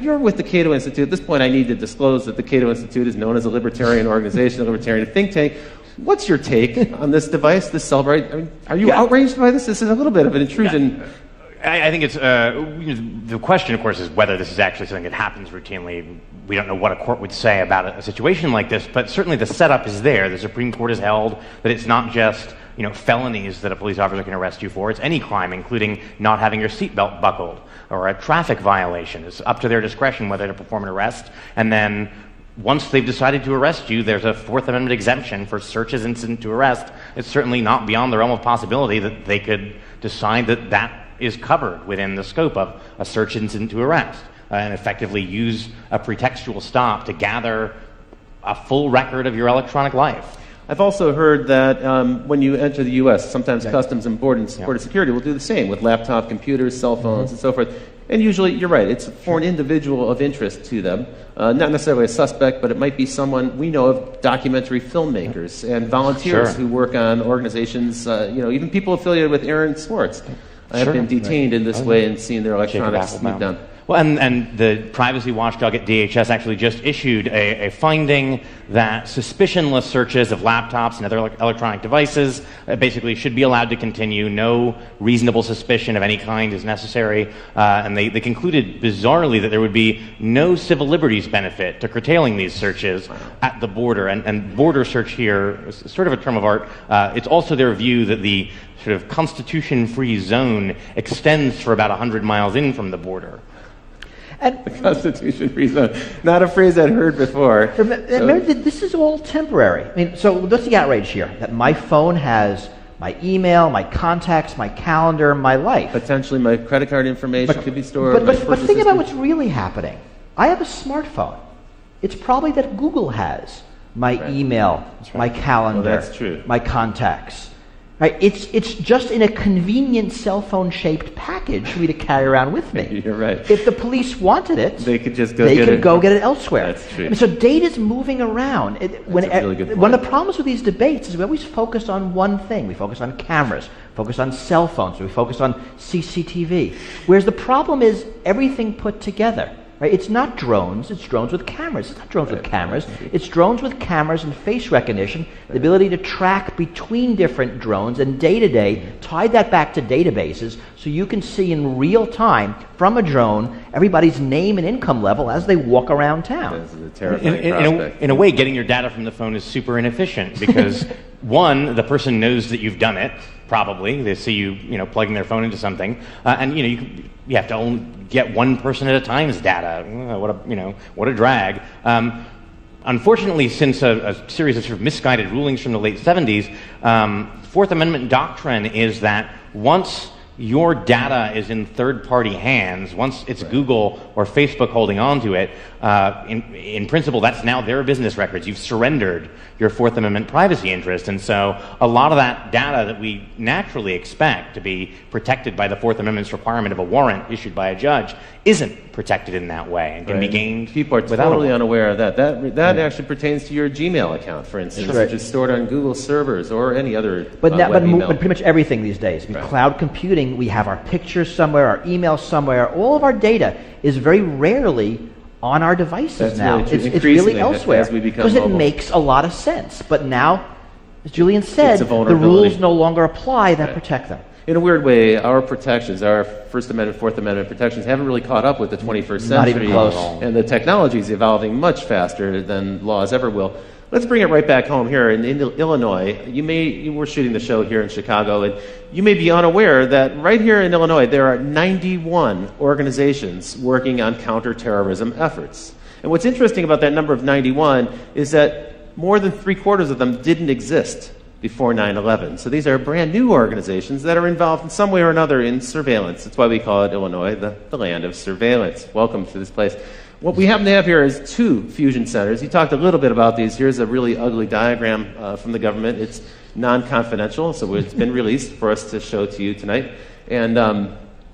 You're with the Cato Institute. At this point, I need to disclose that the Cato Institute is known as a libertarian organization, a libertarian think tank. What's your take on this device, this Cellbrite? I mean, are you outraged by this? This is a little bit of an intrusion. Yeah. I think it's the question, of course, is whether this is actually something that happens routinely. We don't know what a court would say about a situation like this, but certainly the setup is there. The Supreme Court has held that it's not just felonies that a police officer can arrest you for. It's any crime, including not having your seatbelt buckled or a traffic violation. It's up to their discretion whether to perform an arrest. And then once they've decided to arrest you, there's a Fourth Amendment exemption for searches incident to arrest. It's certainly not beyond the realm of possibility that they could decide that that is covered within the scope of a search incident to arrest, and effectively use a pretextual stop to gather a full record of your electronic life. I've also heard that when you enter the U.S., sometimes Customs and Border Security will do the same with laptop computers, cell phones, and so forth. And usually, you're right, it's for an individual of interest to them. Not necessarily a suspect, but it might be someone we know of, documentary filmmakers and volunteers who work on organizations, even people affiliated with Aaron Swartz. I have been detained in this way and seen their electronics moved down. Well, and the privacy watchdog at DHS actually just issued a finding that suspicionless searches of laptops and other electronic devices basically should be allowed to continue. No reasonable suspicion of any kind is necessary. And they concluded bizarrely that there would be no civil liberties benefit to curtailing these searches at the border. And border search here is sort of a term of art. It's also their view that the sort of constitution-free zone extends for about 100 miles in from the border. And the Constitution-free zone, not a phrase I'd heard before. Remember that this is all temporary. I mean, so what's the outrage here? That my phone has my email, my contacts, my calendar, my life. Potentially my credit card information could be stored. But think about what's really happening. I have a smartphone. It's probably that Google has my email, my calendar, my contacts. Right? It's just in a convenient cell phone shaped package for me to carry around with me. You're right. If the police wanted it, they could just go get it elsewhere. That's true. I mean, so data's moving around. One of the problems with these debates is we always focus on one thing. We focus on cameras, focus on cell phones, we focus on CCTV. Whereas the problem is everything put together. Right? It's not drones, it's drones with cameras. It's not drones with cameras. It's drones with cameras and face recognition, the ability to track between different drones and day-to-day, tie that back to databases so you can see in real time from a drone everybody's name and income level as they walk around town. This is a terrifying prospect. In a way, getting your data from the phone is super inefficient because, one, the person knows that you've done it, probably. They see you plugging their phone into something, and you have to only get one person at a time's data. What a drag. Unfortunately, since a series of sort of misguided rulings from the late 70s, Fourth Amendment doctrine is that once your data is in third-party hands, once it's Google or Facebook holding on to it, in principle, that's now their business records. You've surrendered your Fourth Amendment privacy interest. And so a lot of that data that we naturally expect to be protected by the Fourth Amendment's requirement of a warrant issued by a judge isn't protected in that way and can be gained. People are totally unaware of that. That actually pertains to your Gmail account, for instance, which is stored on Google servers or any other but pretty much everything these days. Cloud computing, we have our pictures somewhere, our emails somewhere. All of our data is very rarely on our devices now. It's really elsewhere because it makes a lot of sense. But now as Julian said, it's a the vulnerability. rules no longer apply that protect them. In a weird way, our protections, our First Amendment, Fourth Amendment protections, haven't really caught up with the 21st century. Not even close. And the technology is evolving much faster than laws ever will. Let's bring it right back home here in Illinois. You were shooting the show here in Chicago, and you may be unaware that right here in Illinois there are 91 organizations working on counterterrorism efforts. And what's interesting about that number of 91 is that more than 3/4 of them didn't exist before 9/11. So these are brand new organizations that are involved in some way or another in surveillance. That's why we call it Illinois, the land of surveillance. Welcome to this place. What we happen to have here is 2 fusion centers. You talked a little bit about these. Here's a really ugly diagram from the government. It's non-confidential, so it's been released for us to show to you tonight. And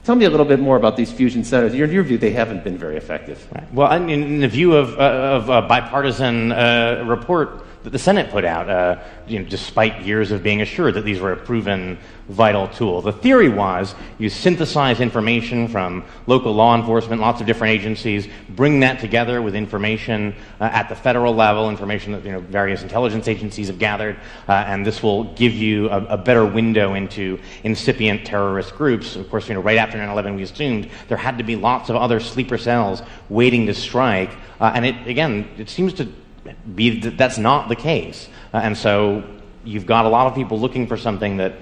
tell me a little bit more about these fusion centers. In your view, they haven't been very effective. Right. Well, in the view of a bipartisan report that the Senate put out, despite years of being assured that these were a proven vital tool. The theory was you synthesize information from local law enforcement, lots of different agencies, bring that together with information at the federal level, information that various intelligence agencies have gathered, and this will give you a better window into incipient terrorist groups. Of course, right after 9/11, we assumed there had to be lots of other sleeper cells waiting to strike, and it seems to be that that's not the case. And so you've got a lot of people looking for something that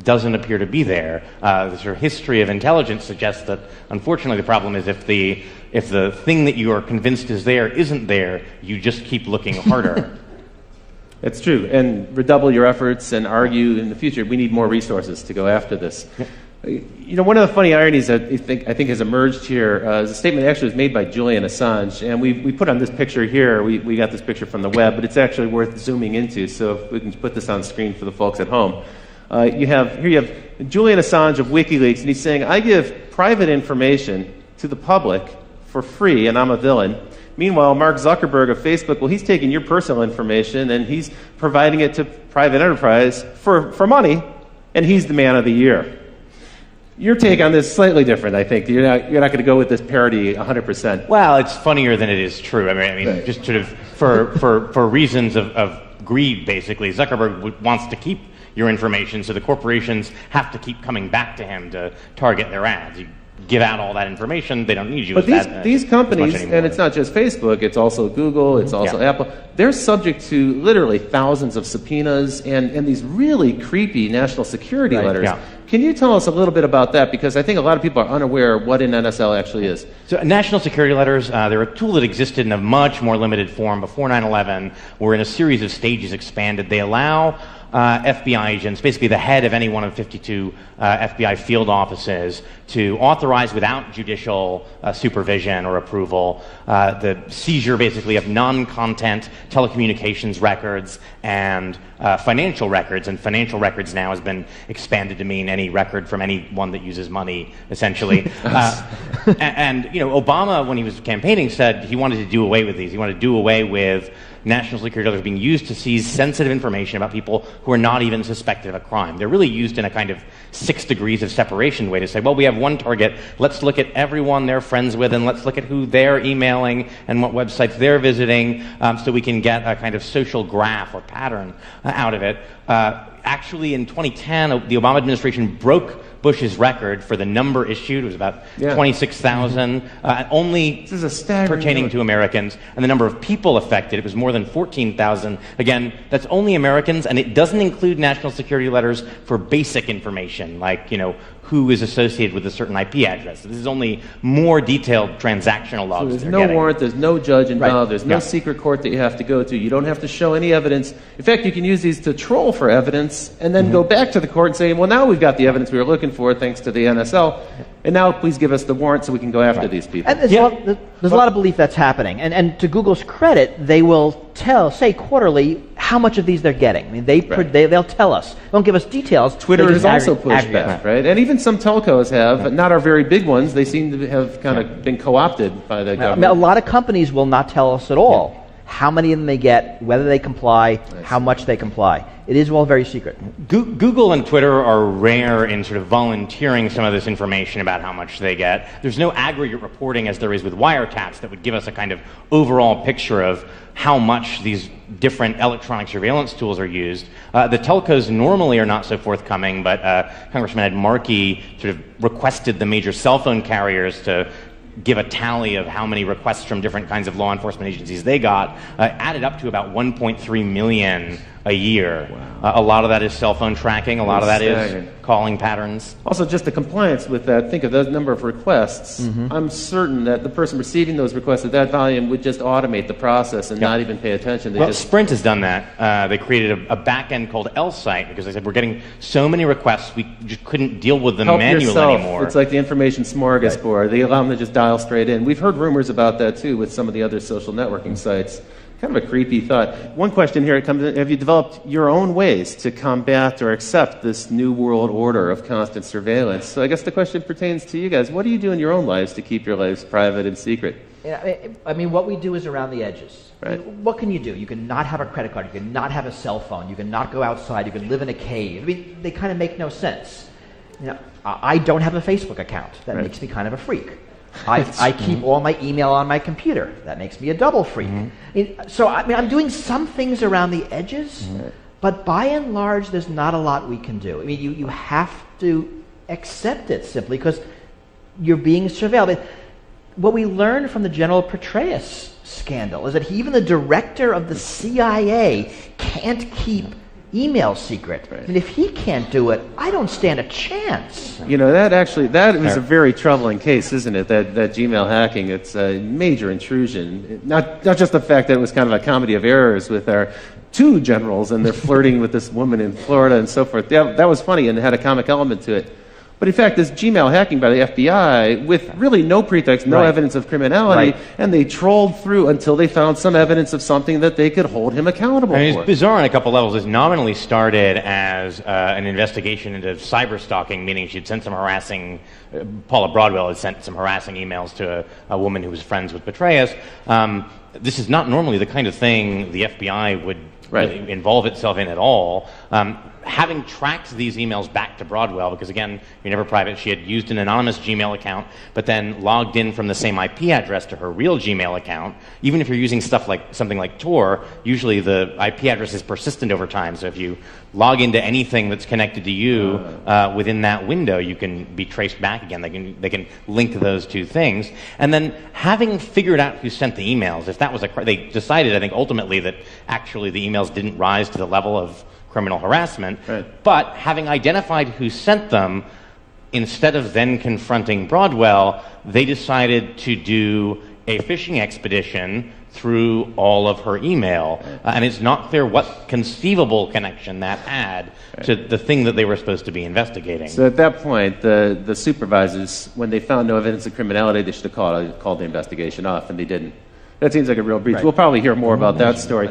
doesn't appear to be there. The sort of history of intelligence suggests that, unfortunately, the problem is if the thing that you are convinced is there isn't there, you just keep looking harder. That's true. And redouble your efforts and argue in the future. We need more resources to go after this. One of the funny ironies that I think has emerged here is a statement that actually was made by Julian Assange, and we put on this picture here. We got this picture from the web, but it's actually worth zooming into. So if we can put this on screen for the folks at home, you have Julian Assange of WikiLeaks, and he's saying, "I give private information to the public for free, and I'm a villain." Meanwhile, Mark Zuckerberg of Facebook, well, he's taking your personal information and he's providing it to private enterprise for money, and he's the man of the year. Your take on this is slightly different, I think. You're not going to go with this parody 100%. Well, it's funnier than it is true. I mean, right. Just sort of for reasons of greed, basically. Zuckerberg wants to keep your information, so the corporations have to keep coming back to him to target their ads. You give out all that information, they don't need you. But these companies, and it's not just Facebook, it's also Google, it's also Apple, they're subject to literally thousands of subpoenas and these really creepy national security letters. Yeah. Can you tell us a little bit about that? Because I think a lot of people are unaware what an NSL actually is. So national security letters, they're a tool that existed in a much more limited form before 9/11, were in a series of stages expanded. They allow FBI agents, basically the head of any one of 52 FBI field offices, to authorize without judicial supervision or approval the seizure basically of non-content telecommunications records and financial records. And financial records now has been expanded to mean any record from anyone that uses money, essentially. And Obama, when he was campaigning, said he wanted to do away with these. He wanted to do away with national security letters being used to seize sensitive information about people who are not even suspected of a crime. They're really used in a kind of 6 degrees of separation way to say, well, we have one target, let's look at everyone they're friends with and let's look at who they're emailing and what websites they're visiting, so we can get a kind of social graph or pattern out of it. Actually, in 2010, the Obama administration broke Bush's record for the number issued. It was about 26,000, only pertaining to Americans. And the number of people affected, it was more than 14,000. Again, that's only Americans, and it doesn't include national security letters for basic information, like, who is associated with a certain IP address. This is only more detailed transactional logs. So there's no warrant, there's no judge involved, there's no secret court that you have to go to. You don't have to show any evidence. In fact, you can use these to troll for evidence and then go back to the court and say, well, now we've got the evidence we were looking for thanks to the NSL, and now please give us the warrant so we can go after these people. And there's a lot of belief that's happening. And to Google's credit, they will say quarterly how much of these they're getting. I mean, they'll tell us. They don't give us details. Twitter has also pushed back, right? And even some telcos have, but not our very big ones. They seem to have kind of been co-opted by the government. I mean, a lot of companies will not tell us at all. how many of them they get, whether they comply, how much they comply. It is all very secret. Google and Twitter are rare in sort of volunteering some of this information about how much they get. There's no aggregate reporting as there is with wiretaps that would give us a kind of overall picture of how much these different electronic surveillance tools are used. The telcos normally are not so forthcoming, but Congressman Ed Markey sort of requested the major cell phone carriers to give a tally of how many requests from different kinds of law enforcement agencies they got, added up to about 1.3 million a year. Wow. A lot of that is cell phone tracking. A lot of that is calling patterns. Also, just the compliance with that. Think of the number of requests. Mm-hmm. I'm certain that the person receiving those requests at that volume would just automate the process and not even pay attention. Well, Sprint has done that. They created a back end called L-Site because they said we're getting so many requests we just couldn't deal with them manually anymore. It's like the information smorgasbord. Right. They allow them to just dial straight in. We've heard rumors about that too with some of the other social networking sites. Kind of a creepy thought. One question here comes in, have you developed your own ways to combat or accept this new world order of constant surveillance? So I guess the question pertains to you guys. What do you do in your own lives to keep your lives private and secret? Yeah, I mean, what we do is around the edges. Right. I mean, what can you do? You can not have a credit card. You can not have a cell phone. You can not go outside. You can live in a cave. I mean, they kind of make no sense. You know, I don't have a Facebook account. That makes me kind of a freak. I keep all my email on my computer. That makes me a double freak. Mm-hmm. So, I mean, I'm doing some things around the edges, but by and large, there's not a lot we can do. I mean, you have to accept it simply because you're being surveilled. I mean, what we learned from the General Petraeus scandal is that even the director of the CIA can't keep email secret. Right. I mean, if he can't do it, I don't stand a chance. You know, that was a very troubling case, isn't it? That Gmail hacking, it's a major intrusion. Not just the fact that it was kind of a comedy of errors with our two generals and they're flirting with this woman in Florida and so forth. That was funny and had a comic element to it. But in fact, this Gmail hacking by the FBI with really no pretext, no evidence of criminality, and they trolled through until they found some evidence of something that they could hold him accountable for. It's bizarre on a couple levels. It nominally started as an investigation into cyber stalking, meaning she'd sent some harassing, Paula Broadwell had sent some harassing emails to a woman who was friends with Petraeus. This is not normally the kind of thing the FBI would really involve itself in at all. Having tracked these emails back to Broadwell, because again, you're never private, she had used an anonymous Gmail account, but then logged in from the same IP address to her real Gmail account. Even if you're using stuff like something like Tor, usually the IP address is persistent over time. So if you log into anything that's connected to you within that window, you can be traced back again. They can link those two things. And then having figured out who sent the emails, if that was they decided, I think, ultimately that actually the emails didn't rise to the level of criminal harassment, but having identified who sent them, instead of then confronting Broadwell, they decided to do a phishing expedition through all of her email. And it's not clear what conceivable connection that had to the thing that they were supposed to be investigating. So at that point, the supervisors, when they found no evidence of criminality, they should have called the investigation off, and they didn't. That seems like a real breach. We'll probably hear more about that story.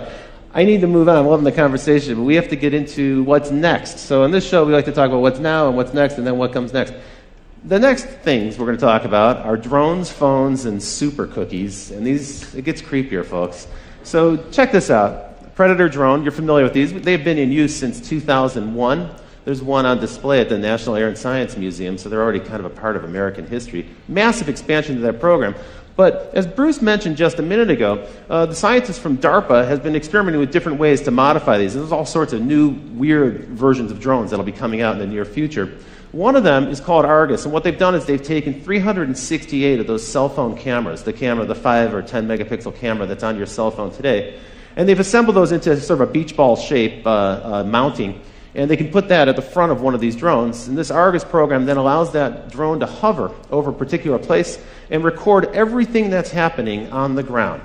I need to move on. I'm loving the conversation, but we have to get into what's next. So on this show, we like to talk about what's now and what's next, and then what comes next. The next things we're going to talk about are drones, phones, and super cookies. And it gets creepier, folks. So check this out. Predator drone, you're familiar with these. They've been in use since 2001. There's one on display at the National Air and Science Museum, so they're already kind of a part of American history. Massive expansion to that program. But as Bruce mentioned just a minute ago, the scientists from DARPA has been experimenting with different ways to modify these. There's all sorts of new, weird versions of drones that'll be coming out in the near future. One of them is called Argus, and what they've done is they've taken 368 of those cell phone cameras, the 5 or 10 megapixel camera that's on your cell phone today, and they've assembled those into sort of a beach ball shape mounting, and they can put that at the front of one of these drones. And this Argus program then allows that drone to hover over a particular place and record everything that's happening on the ground.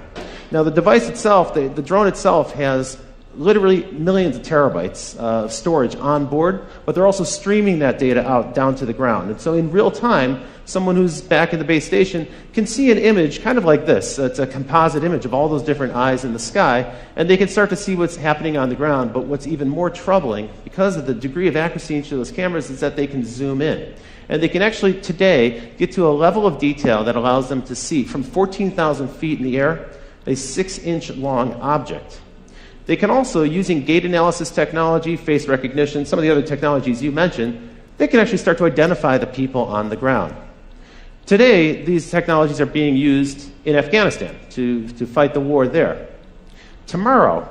Now, the device itself, the drone itself, has literally millions of terabytes of storage on board, but they're also streaming that data out down to the ground. And so in real time, someone who's back at the base station can see an image kind of like this. It's a composite image of all those different eyes in the sky, and they can start to see what's happening on the ground. But what's even more troubling, because of the degree of accuracy in each of those cameras, is that they can zoom in. And they can actually, today, get to a level of detail that allows them to see from 14,000 feet in the air a 6-inch long object. They can also, using gait analysis technology, face recognition, some of the other technologies you mentioned, they can actually start to identify the people on the ground. Today, these technologies are being used in Afghanistan to fight the war there. Tomorrow,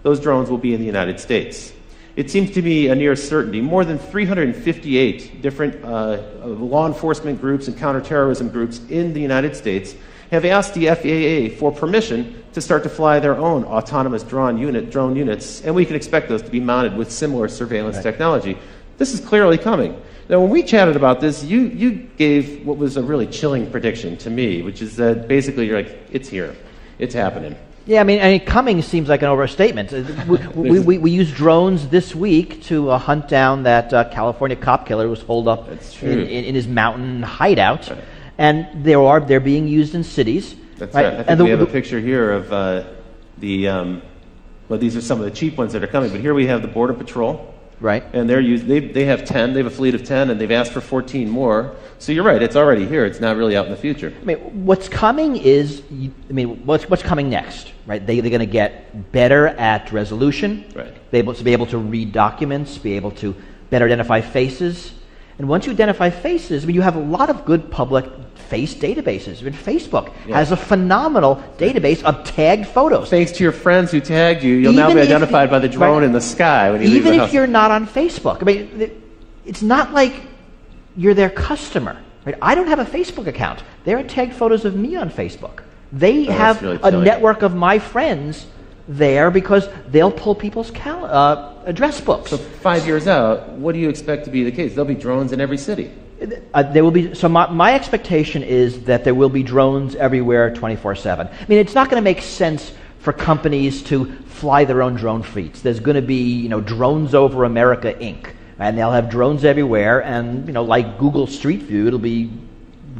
those drones will be in the United States. It seems to be a near certainty. More than 358 different law enforcement groups and counterterrorism groups in the United States have asked the FAA for permission to start to fly their own autonomous drone units, and we can expect those to be mounted with similar surveillance technology. This is clearly coming. Now, when we chatted about this, you gave what was a really chilling prediction to me, which is that basically you're like, it's here. It's happening. Yeah, I mean, coming seems like an overstatement. We used drones this week to hunt down that California cop killer who was holed up in his mountain hideout. Right. And they're being used in cities. That's right. I think we have a picture here of well, these are some of the cheap ones that are coming, but here we have the Border Patrol. Right. And they have 10, they have a fleet of 10, and they've asked for 14 more. So you're right, it's already here, it's not really out in the future. I mean, what's coming is, what's coming next, right? They're going to get better at resolution, right? Be able to read documents, be able to better identify faces. And once you identify faces, you have a lot of good public face databases. I mean, Facebook has a phenomenal database of tagged photos. Thanks to your friends who tagged you, you'll now be identified by the drone in the sky when you leave the house. Even if you're not on Facebook. I mean, it's not like you're their customer. Right? I don't have a Facebook account. There are tagged photos of me on Facebook. They have really a network of my friends there because they'll pull people's address books. So 5 years out, what do you expect to be the case? There'll be drones in every city. There will be. So my expectation is that there will be drones everywhere 24/7. I mean, it's not going to make sense for companies to fly their own drone fleets. There's going to be, Drones Over America Inc. And they'll have drones everywhere, and like Google Street View, it'll be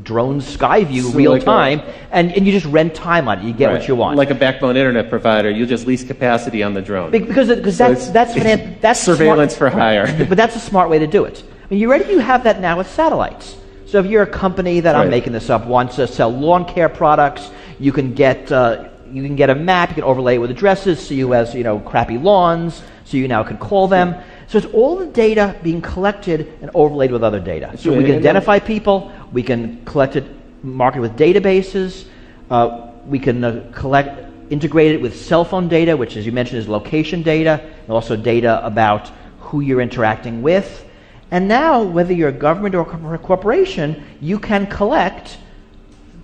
drones Skyview real time, and you just rent time on it. You get what you want. Like a backbone internet provider, you'll just lease capacity on the drone. Because that's surveillance smart, for hire. But that's a smart way to do it. I mean, you have that now with satellites. So if you're a company that, I'm making this up, wants to sell lawn care products, you can get a map, you can overlay it with addresses, so you has crappy lawns, so you now can call them. So it's all the data being collected and overlaid with other data. So we can identify people, we can collect it, market it with databases, we can integrate it with cell phone data, which, as you mentioned, is location data, and also data about who you're interacting with. And now, whether you're a government or a corporation, you can collect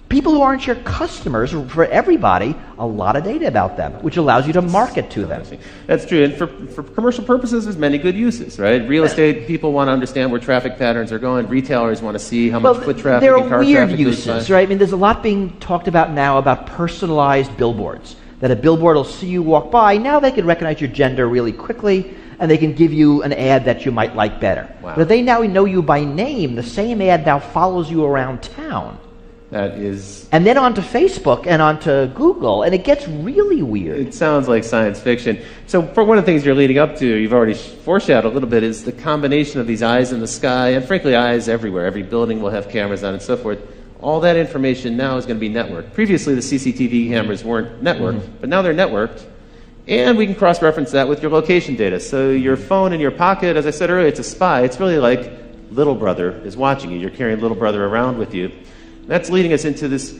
people who aren't your customers, for everybody, a lot of data about them, which allows you to market to them. That's true. And for commercial purposes, there's many good uses, right? Real estate people want to understand where traffic patterns are going. Retailers want to see how much foot traffic and car traffic. There are weird uses, right? I mean, there's a lot being talked about now about personalized billboards, that a billboard will see you walk by. Now they can recognize your gender really quickly, and they can give you an ad that you might like better. Wow. But if they now know you by name, the same ad now follows you around town. That is... And then onto Facebook and onto Google, and it gets really weird. It sounds like science fiction. So for one of the things you're leading up to, you've already foreshadowed a little bit, is the combination of these eyes in the sky, and frankly, eyes everywhere. Every building will have cameras on and so forth. All that information now is going to be networked. Previously, the CCTV cameras weren't networked, but now they're networked. And we can cross-reference that with your location data. So your phone in your pocket, as I said earlier, it's a spy. It's really like little brother is watching you. You're carrying little brother around with you. That's leading us into this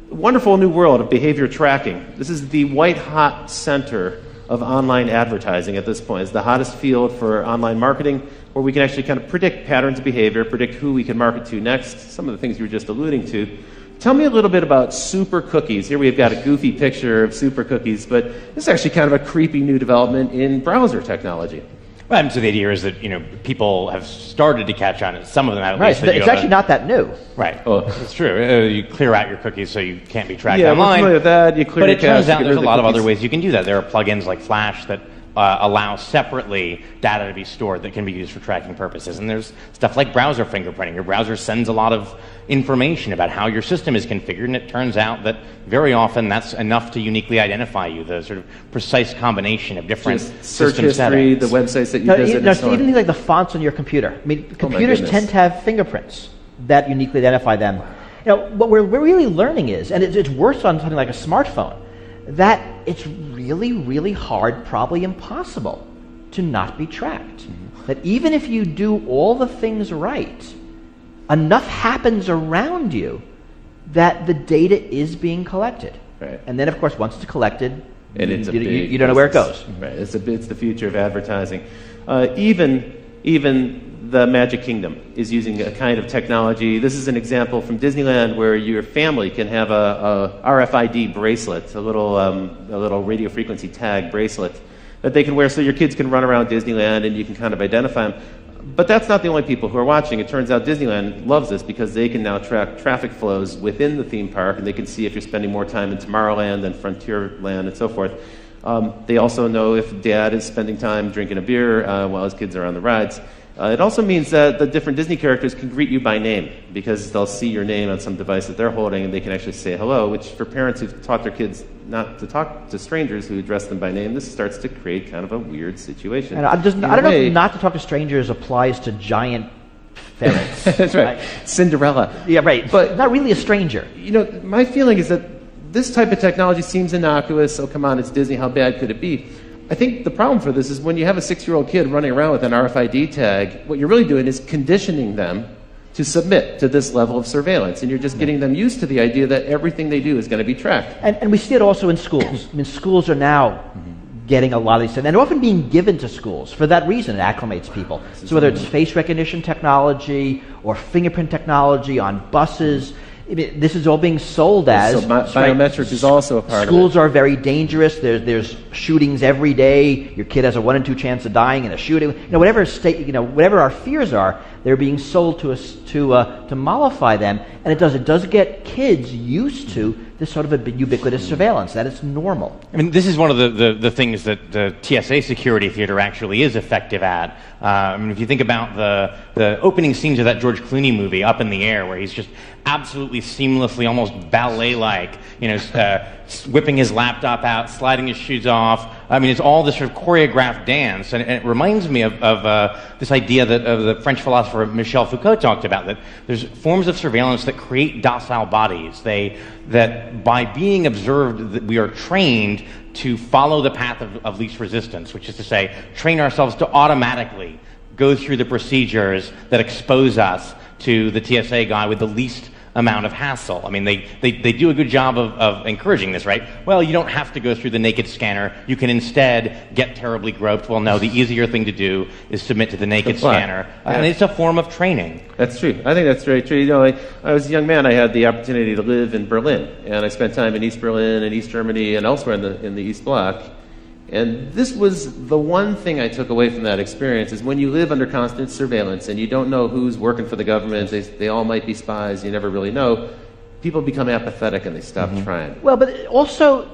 wonderful new world of behavior tracking. This is the white-hot center of online advertising at this point. It's the hottest field for online marketing, where we can actually kind of predict patterns of behavior, predict who we can market to next, some of the things you were just alluding to. Tell me a little bit about super cookies. Here we've got a goofy picture of super cookies, but this is actually kind of a creepy new development in browser technology. Well, so the idea is that people have started to catch on it. Some of them at least. Right, it's actually not that new. Right. Oh, it's true. You clear out your cookies so you can't be tracked online. Yeah, we're familiar with that. You clear but it your turns out there's a lot of cookies. other ways you can do that. There are plugins like Flash that allow separately data to be stored that can be used for tracking purposes. And there's stuff like browser fingerprinting. Your browser sends a lot of information about how your system is configured, and it turns out that very often that's enough to uniquely identify you, the sort of precise combination of different search system history, settings. the websites that you visit, and so on. Even things like the fonts on your computer. I mean, computers tend to have fingerprints that uniquely identify them. What we're really learning is, and it's worse on something like a smartphone, that it's really, really hard, probably impossible, to not be tracked. That even if you do all the things right, enough happens around you that the data is being collected. Right. And then, of course, once it's collected, and it's you don't know where it goes. Right. It's the future of advertising. Even the Magic Kingdom is using a kind of technology. This is an example from Disneyland where your family can have a RFID bracelet, a little radio frequency tag bracelet that they can wear, so your kids can run around Disneyland and you can kind of identify them. But that's not the only people who are watching. It turns out Disneyland loves this because they can now track traffic flows within the theme park, and they can see if you're spending more time in Tomorrowland than Frontierland and so forth. They also know if dad is spending time drinking a beer while his kids are on the rides. It also means that the different Disney characters can greet you by name because they'll see your name on some device that they're holding, and they can actually say hello, which for parents who've taught their kids not to talk to strangers who address them by name, this starts to create kind of a weird situation. And I don't know if not to talk to strangers applies to giant ferrets. That's right. Cinderella. Yeah, right. But not really a stranger. You know, my feeling is that this type of technology seems innocuous. Oh, come on, it's Disney. How bad could it be? I think the problem for this is when you have a 6-year-old kid running around with an RFID tag, what you're really doing is conditioning them to submit to this level of surveillance. And you're just getting them used to the idea that everything they do is going to be tracked. And we see it also in schools. I mean, schools are now getting a lot of these things, and often being given to schools. For that reason, it acclimates people. So whether it's face recognition technology or fingerprint technology on buses, this is all being sold as... So biometrics is also a part of it. Schools are very dangerous. There's shootings every day. Your kid has a 1 in 2 chance of dying in a shooting. Whatever our fears are, they're being sold to us to mollify them. And it does get kids used to this sort of a ubiquitous surveillance, that it's normal. I mean, this is one of the things that the TSA security theater actually is effective at. I mean, if you think about the opening scenes of that George Clooney movie, Up in the Air, where he's just absolutely seamlessly, almost ballet-like, whipping his laptop out, sliding his shoes off. I mean, it's all this sort of choreographed dance, and it reminds me of this idea that of the French philosopher Michel Foucault talked about, that there's forms of surveillance that create docile bodies. That by being observed, that we are trained to follow the path of least resistance, which is to say, train ourselves to automatically go through the procedures that expose us to the TSA guy with the least amount of hassle. I mean, they do a good job of encouraging this, right? Well, you don't have to go through the naked scanner. You can instead get terribly groped. Well, no, the easier thing to do is submit to the naked scanner. And it's a form of training. That's true. I think that's very true. You know, I was a young man. I had the opportunity to live in Berlin, and I spent time in East Berlin and East Germany and elsewhere in the East Bloc. And this was the one thing I took away from that experience, is when you live under constant surveillance and you don't know who's working for the government, they all might be spies, you never really know, people become apathetic and they stop trying. Well, but also,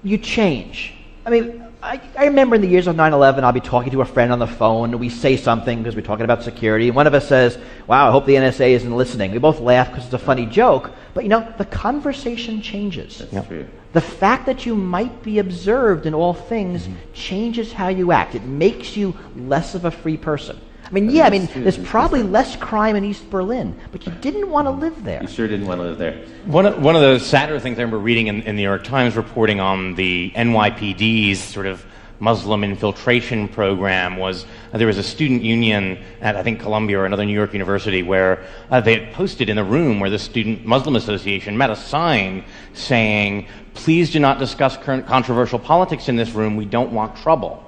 you change. I mean, I remember in the years of 9/11, I'll be talking to a friend on the phone, and we say something because we're talking about security, and one of us says, wow, I hope the NSA isn't listening. We both laugh because it's a funny joke, but the conversation changes. That's true. The fact that you might be observed in all things changes how you act. It makes you less of a free person. I mean, there's probably less crime in East Berlin, but you didn't want to live there. You sure didn't want to live there. One of the sadder things I remember reading in the New York Times reporting on the NYPD's sort of Muslim infiltration program was there was a student union at, I think, Columbia or another New York university where they had posted in the room where the Student Muslim Association met a sign saying, please do not discuss current controversial politics in this room. We don't want trouble.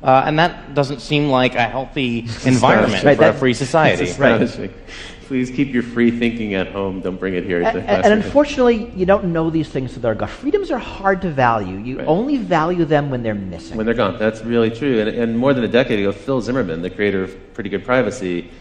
And that doesn't seem like a healthy environment for a free society. Right. Please keep your free thinking at home. Don't bring it here. And unfortunately, you don't know these things to their gut. Freedoms are hard to value. You only value them when they're missing. When they're gone. That's really true. And more than a decade ago, Phil Zimmerman, the creator of Pretty Good Privacy,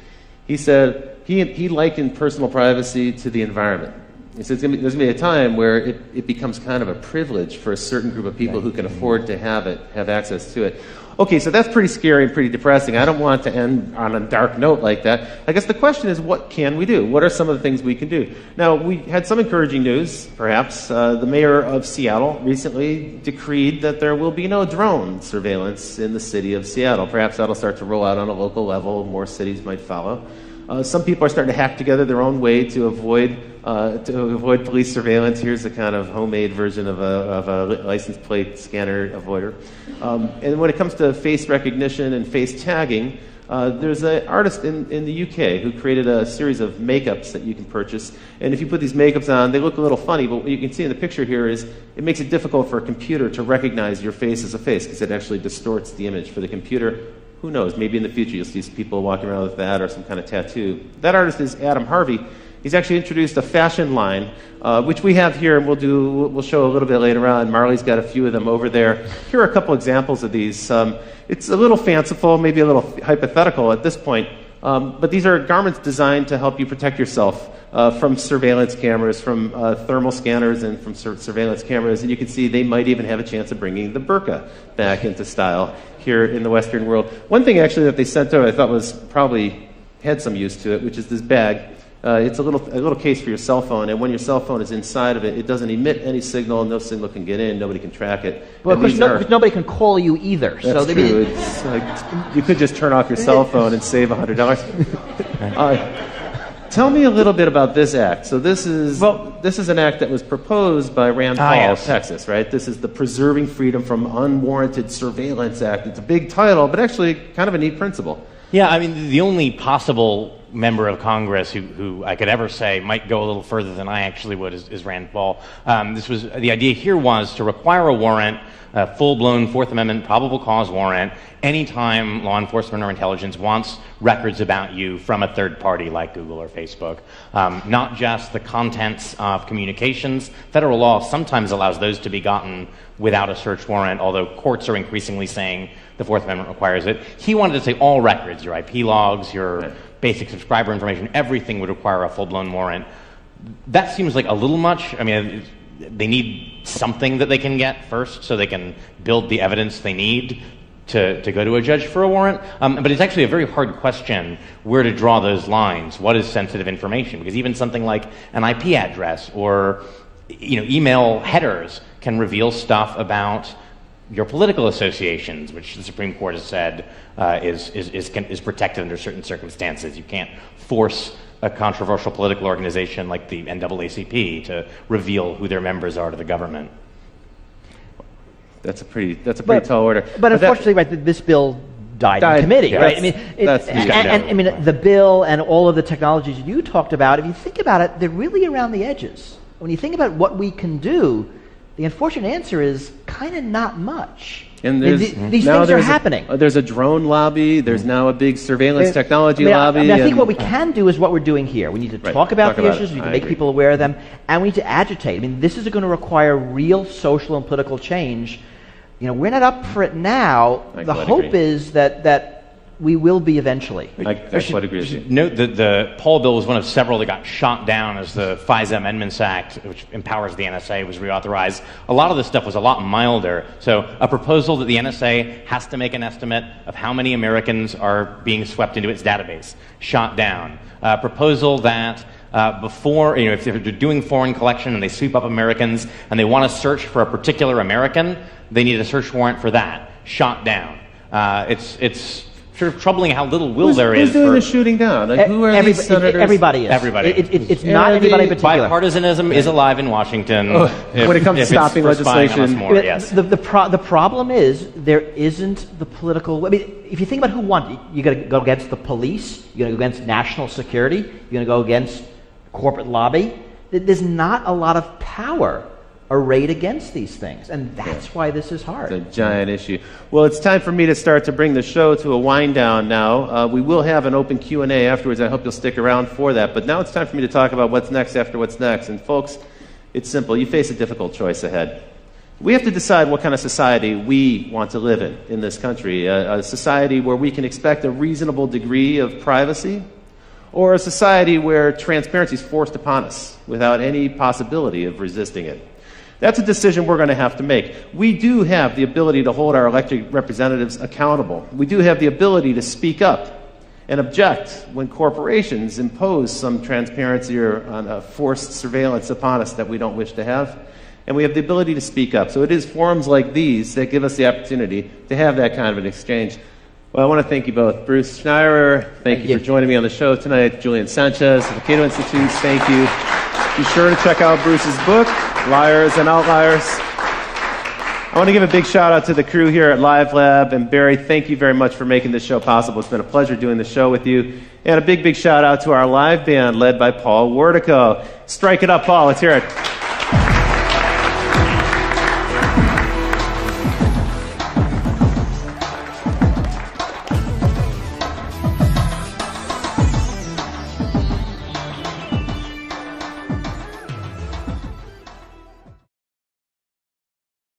he said he likened personal privacy to the environment. He says there's going to be a time where it becomes kind of a privilege for a certain group of people who can afford to have access to it. Okay, so that's pretty scary and pretty depressing. I don't want to end on a dark note like that. I guess the question is, what can we do? What are some of the things we can do? Now, we had some encouraging news, perhaps. The mayor of Seattle recently decreed that there will be no drone surveillance in the city of Seattle. Perhaps that'll start to roll out on a local level. More cities might follow. Some people are starting to hack together their own way to avoid police surveillance. Here's a kind of homemade version of a license plate scanner avoider. And when it comes to face recognition and face tagging, there's an artist in the UK who created a series of makeups that you can purchase. And if you put these makeups on, they look a little funny, but what you can see in the picture here is it makes it difficult for a computer to recognize your face as a face because it actually distorts the image for the computer. Who knows? Maybe in the future you'll see some people walking around with that or some kind of tattoo. That artist is Adam Harvey. He's actually introduced a fashion line, which we have here, and we'll show a little bit later on. Marley's got a few of them over there. Here are a couple examples of these. It's a little fanciful, maybe a little hypothetical at this point, but these are garments designed to help you protect yourself from surveillance cameras, from thermal scanners, and from surveillance cameras. And you can see they might even have a chance of bringing the burqa back into style here in the Western world. One thing actually that they sent out I thought was probably had some use to it, which is this bag. It's a little case for your cell phone, and when your cell phone is inside of it, it doesn't emit any signal, no signnal can get in, nobody can track it. Well, because nobody can call you either. That's so true. It's like, you could just turn off your cell phone and save $100. Tell me a little bit about this act. So this is an act that was proposed by Rand Paul of Texas, right? This is the Preserving Freedom from Unwarranted Surveillance Act. It's a big title, but actually kind of a neat principle. Yeah, I mean, the only possible member of Congress who I could ever say might go a little further than I actually would is Rand Paul. The idea here was to require a warrant, a full-blown Fourth Amendment probable cause warrant, anytime law enforcement or intelligence wants records about you from a third party like Google or Facebook. Not just the contents of communications. Federal law sometimes allows those to be gotten without a search warrant, although courts are increasingly saying the Fourth Amendment requires it. He wanted to say all records, your IP logs, your basic subscriber information, everything would require a full-blown warrant. That seems like a little much. I mean, they need something that they can get first so they can build the evidence they need to go to a judge for a warrant. But it's actually a very hard question where to draw those lines. What is sensitive information? Because even something like an IP address or email headers can reveal stuff about your political associations, which the Supreme Court has said is protected under certain circumstances. You can't force a controversial political organization like the NAACP to reveal who their members are to the government. That's a pretty tall order. But unfortunately, this bill died in committee, yeah, right? I mean, the bill and all of the technologies you talked about, if you think about it, they're really around the edges. When you think about what we can do, the unfortunate answer is kind of not much. And these things are happening. There's a drone lobby. There's now a big surveillance technology lobby. I think what we can do is what we're doing here. We need to talk about the issues. We need to make people aware of them, and we need to agitate. I mean, this is going to require real social and political change. We're not up for it now. The hope is that we will be eventually. I quite agree with you. Note that the Paul bill was one of several that got shot down as the FISA Amendments Act, which empowers the NSA, was reauthorized. A lot of this stuff was a lot milder. So a proposal that the NSA has to make an estimate of how many Americans are being swept into its database, shot down. A proposal that before, if they're doing foreign collection and they sweep up Americans and they want to search for a particular American, they need a search warrant for that, shot down. It's sort of troubling how little will there is. Who's doing the shooting down? Like, who are these senators? Everybody is. Everybody. It's not anybody in particular. Bipartisanism is alive in Washington. When it comes to stopping legislation. Yes. The problem is there isn't the political. I mean, if you think about who won, you're going to go against the police. You're going to go against national security. You're going to go against corporate lobby. There's not a lot of power arrayed against these things, and that's why this is hard. It's a giant issue. Well, it's time for me to start to bring the show to a wind down now. We will have an open Q&A afterwards. I hope you'll stick around for that. But now it's time for me to talk about what's next after what's next. And folks, it's simple. You face a difficult choice ahead. We have to decide what kind of society we want to live in this country. A society where we can expect a reasonable degree of privacy, or a society where transparency is forced upon us without any possibility of resisting it. That's a decision we're going to have to make. We do have the ability to hold our elected representatives accountable. We do have the ability to speak up and object when corporations impose some transparency or forced surveillance upon us that we don't wish to have. And we have the ability to speak up. So it is forums like these that give us the opportunity to have that kind of an exchange. Well, I want to thank you both. Bruce Schneier, thank you for joining me on the show tonight. Julian Sanchez of the Cato Institute, thank you. Be sure to check out Bruce's book, Liars and Outliers. I want to give a big shout out to the crew here at Live Lab. And Barry, thank you very much for making this show possible. It's been a pleasure doing the show with you. And a big, big shout out to our live band led by Paul Wertico. Strike it up, Paul. Let's hear it.